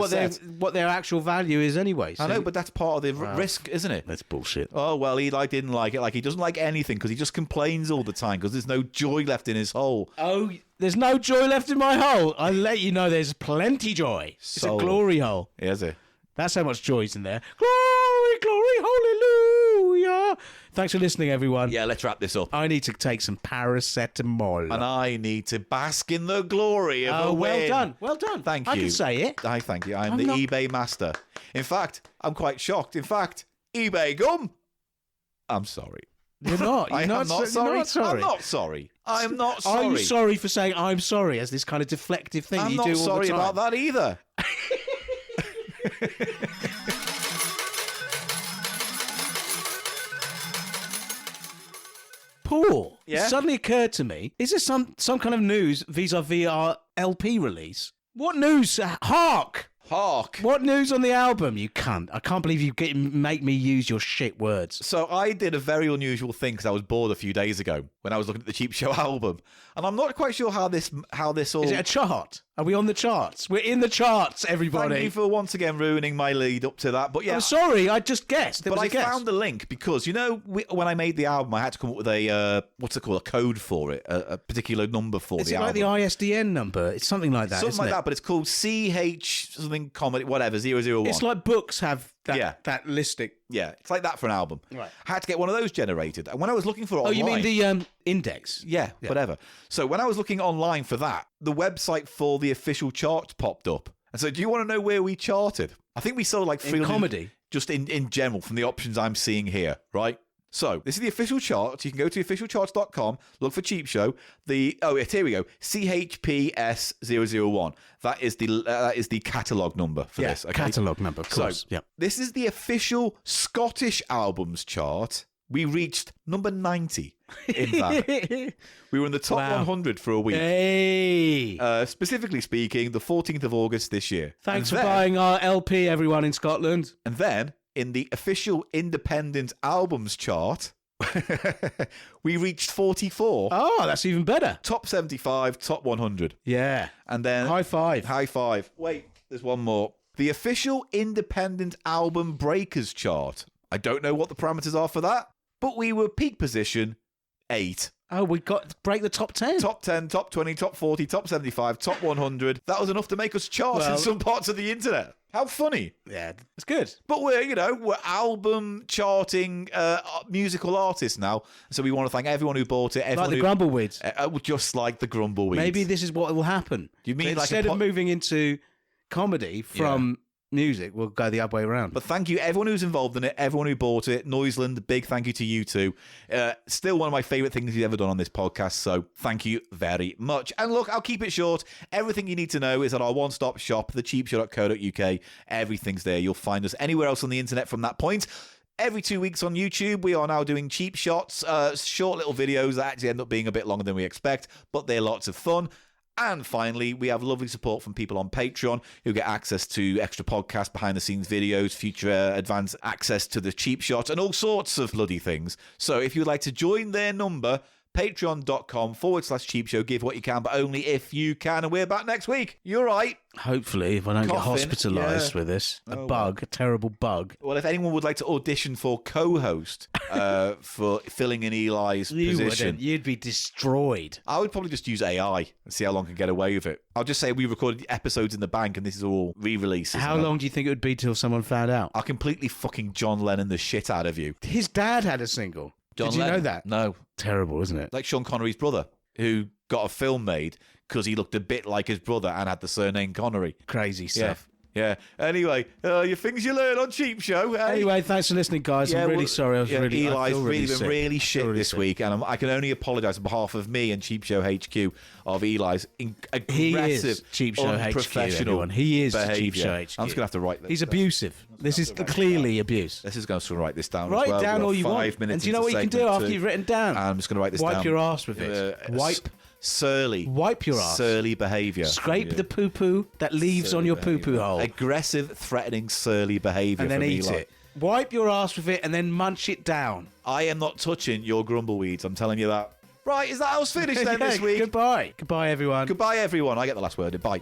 what their actual value is anyway. So. I know, but that's part of the risk, isn't it? That's bullshit. Oh, well, Eli didn't like it. Like, he doesn't like anything because he just complains all the time because there's no joy left in his hole. Oh, there's no joy left in my hole. I'll let you know there's plenty joy. It's a glory hole. Is it? That's how much joy's in there. Glory, glory, hallelujah. Thanks for listening, everyone. Yeah, let's wrap this up. I need to take some paracetamol. And I need to bask in the glory of a win. Well done. Well done. Thank you. I can say it. I thank you. I'm the eBay master. In fact, I'm quite shocked. In fact, eBay gum. I'm sorry. You're not. You're not sorry. I'm not sorry. I'm not sorry. Are you sorry for saying I'm sorry as this kind of deflective thing I'm you not do all sorry the time? about that either. Paul, Yeah? it suddenly occurred to me, is there some kind of news vis-a-vis our LP release? What news? Hark! What news on the album, you cunt? I can't believe you make me use your shit words. So I did a very unusual thing because I was bored a few days ago when I was looking at the Cheap Show album, and I'm not quite sure how this all. Is it a chart? Are we on the charts? We're in the charts, everybody. Thank you for once again ruining my lead up to that. But yeah, I'm sorry, I just guessed. But I found the link because when I made the album, I had to come up with a what's it called, a code for it, a particular number for the album. It's like the ISDN number. It's something like that. Something like that, but it's called CH something comedy whatever 001. It's like books have that listing. Yeah, it's like that for an album. Right. I had to get one of those generated, and when I was looking for it online, you mean the index? Yeah, whatever. So when I was looking online for that, the website for the official charts popped up. And so, do you want to know where we charted? I think we sold like 300. In comedy? Just in general, from the options I'm seeing here, right? So, this is the official chart. You can go to officialcharts.com, look for Cheap Show. Here we go. CHPS001. That is the catalogue number for this. Okay? Catalogue number, of course. So, this is the official Scottish albums chart. We reached number 90 in that. We were in the top 100 for a week. Hey! Specifically speaking, the 14th of August this year. Thanks for buying our LP, everyone in Scotland. And then, in the official independent albums chart, we reached 44. Oh, that's even better. Top 75, top 100. Yeah. And then... High five. High five. Wait, there's one more. The official independent album breakers chart. I don't know what the parameters are for that, but we were peak position 8. Oh, we got to break the top 10. Top 10, top 20, top 40, top 75, top 100. That was enough to make us charts in some parts of the internet. How funny. Yeah, it's good. But we're album charting musical artists now. So we want to thank everyone who bought it. Like the Grumbleweeds. Just like the Grumbleweeds. Maybe this is what will happen. Do you mean instead of moving into comedy from music, we'll go the other way around. But thank you, everyone who's involved in it, everyone who bought it. Noiseland, big thank you to you two. Still one of my favourite things you've ever done on this podcast, so thank you very much. And look, I'll keep it short. Everything you need to know is at our one-stop shop, thecheapshow.co.uk. Everything's there. You'll find us anywhere else on the internet from that point. Every 2 weeks on YouTube, we are now doing cheap shots, short little videos that actually end up being a bit longer than we expect, but they're lots of fun. And finally, we have lovely support from people on Patreon who get access to extra podcasts, behind-the-scenes videos, future advanced access to the cheap shots, and all sorts of bloody things. So if you'd like to join their number, patreon.com/cheapshow. Give what you can, but only if you can. And we're back next week. You're right. Hopefully, if I don't Coughing, get hospitalised with this. A terrible bug. Well, if anyone would like to audition for co-host for filling in Eli's position. You'd be destroyed. I would probably just use AI and see how long I can get away with it. I'll just say we recorded episodes in the bank and this is all re-releases. How long do you think it would be till someone found out? I'll completely fucking John Lennon the shit out of you. His dad had a single. Did you know that? No. Terrible, isn't it? Like Sean Connery's brother, who got a film made because he looked a bit like his brother and had the surname Connery. Crazy stuff. Yeah. Anyway, your things you learn on Cheap Show. Anyway, thanks for listening, guys. I'm really sorry. Eli's been really shit really this sick. week, and I can only apologise on behalf of me and Cheap Show HQ of Eli's aggressive, He is Cheap Show HQ, unprofessional everyone. He is behaviour. Cheap Show HQ. I'm just going to have to write this. He's down. abusive. This is clearly abuse. This is going to write this down. Write as well. down We're all you 5 want. minutes And do you know what into you can do segment after 2. you've written down? I'm just going to write this down. Wipe your ass with it. Wipe. Surly. Wipe your ass. Surly behaviour. Scrape the poo-poo that leaves on your poo-poo hole. Aggressive, threatening, surly behaviour. And then from eat Eli. it. Wipe your ass with it and then munch it down. I am not touching your Grumbleweeds. I'm telling you that. Right, is that us finished then this week? Goodbye. Goodbye, everyone. Goodbye, everyone. I get the last word. Bye.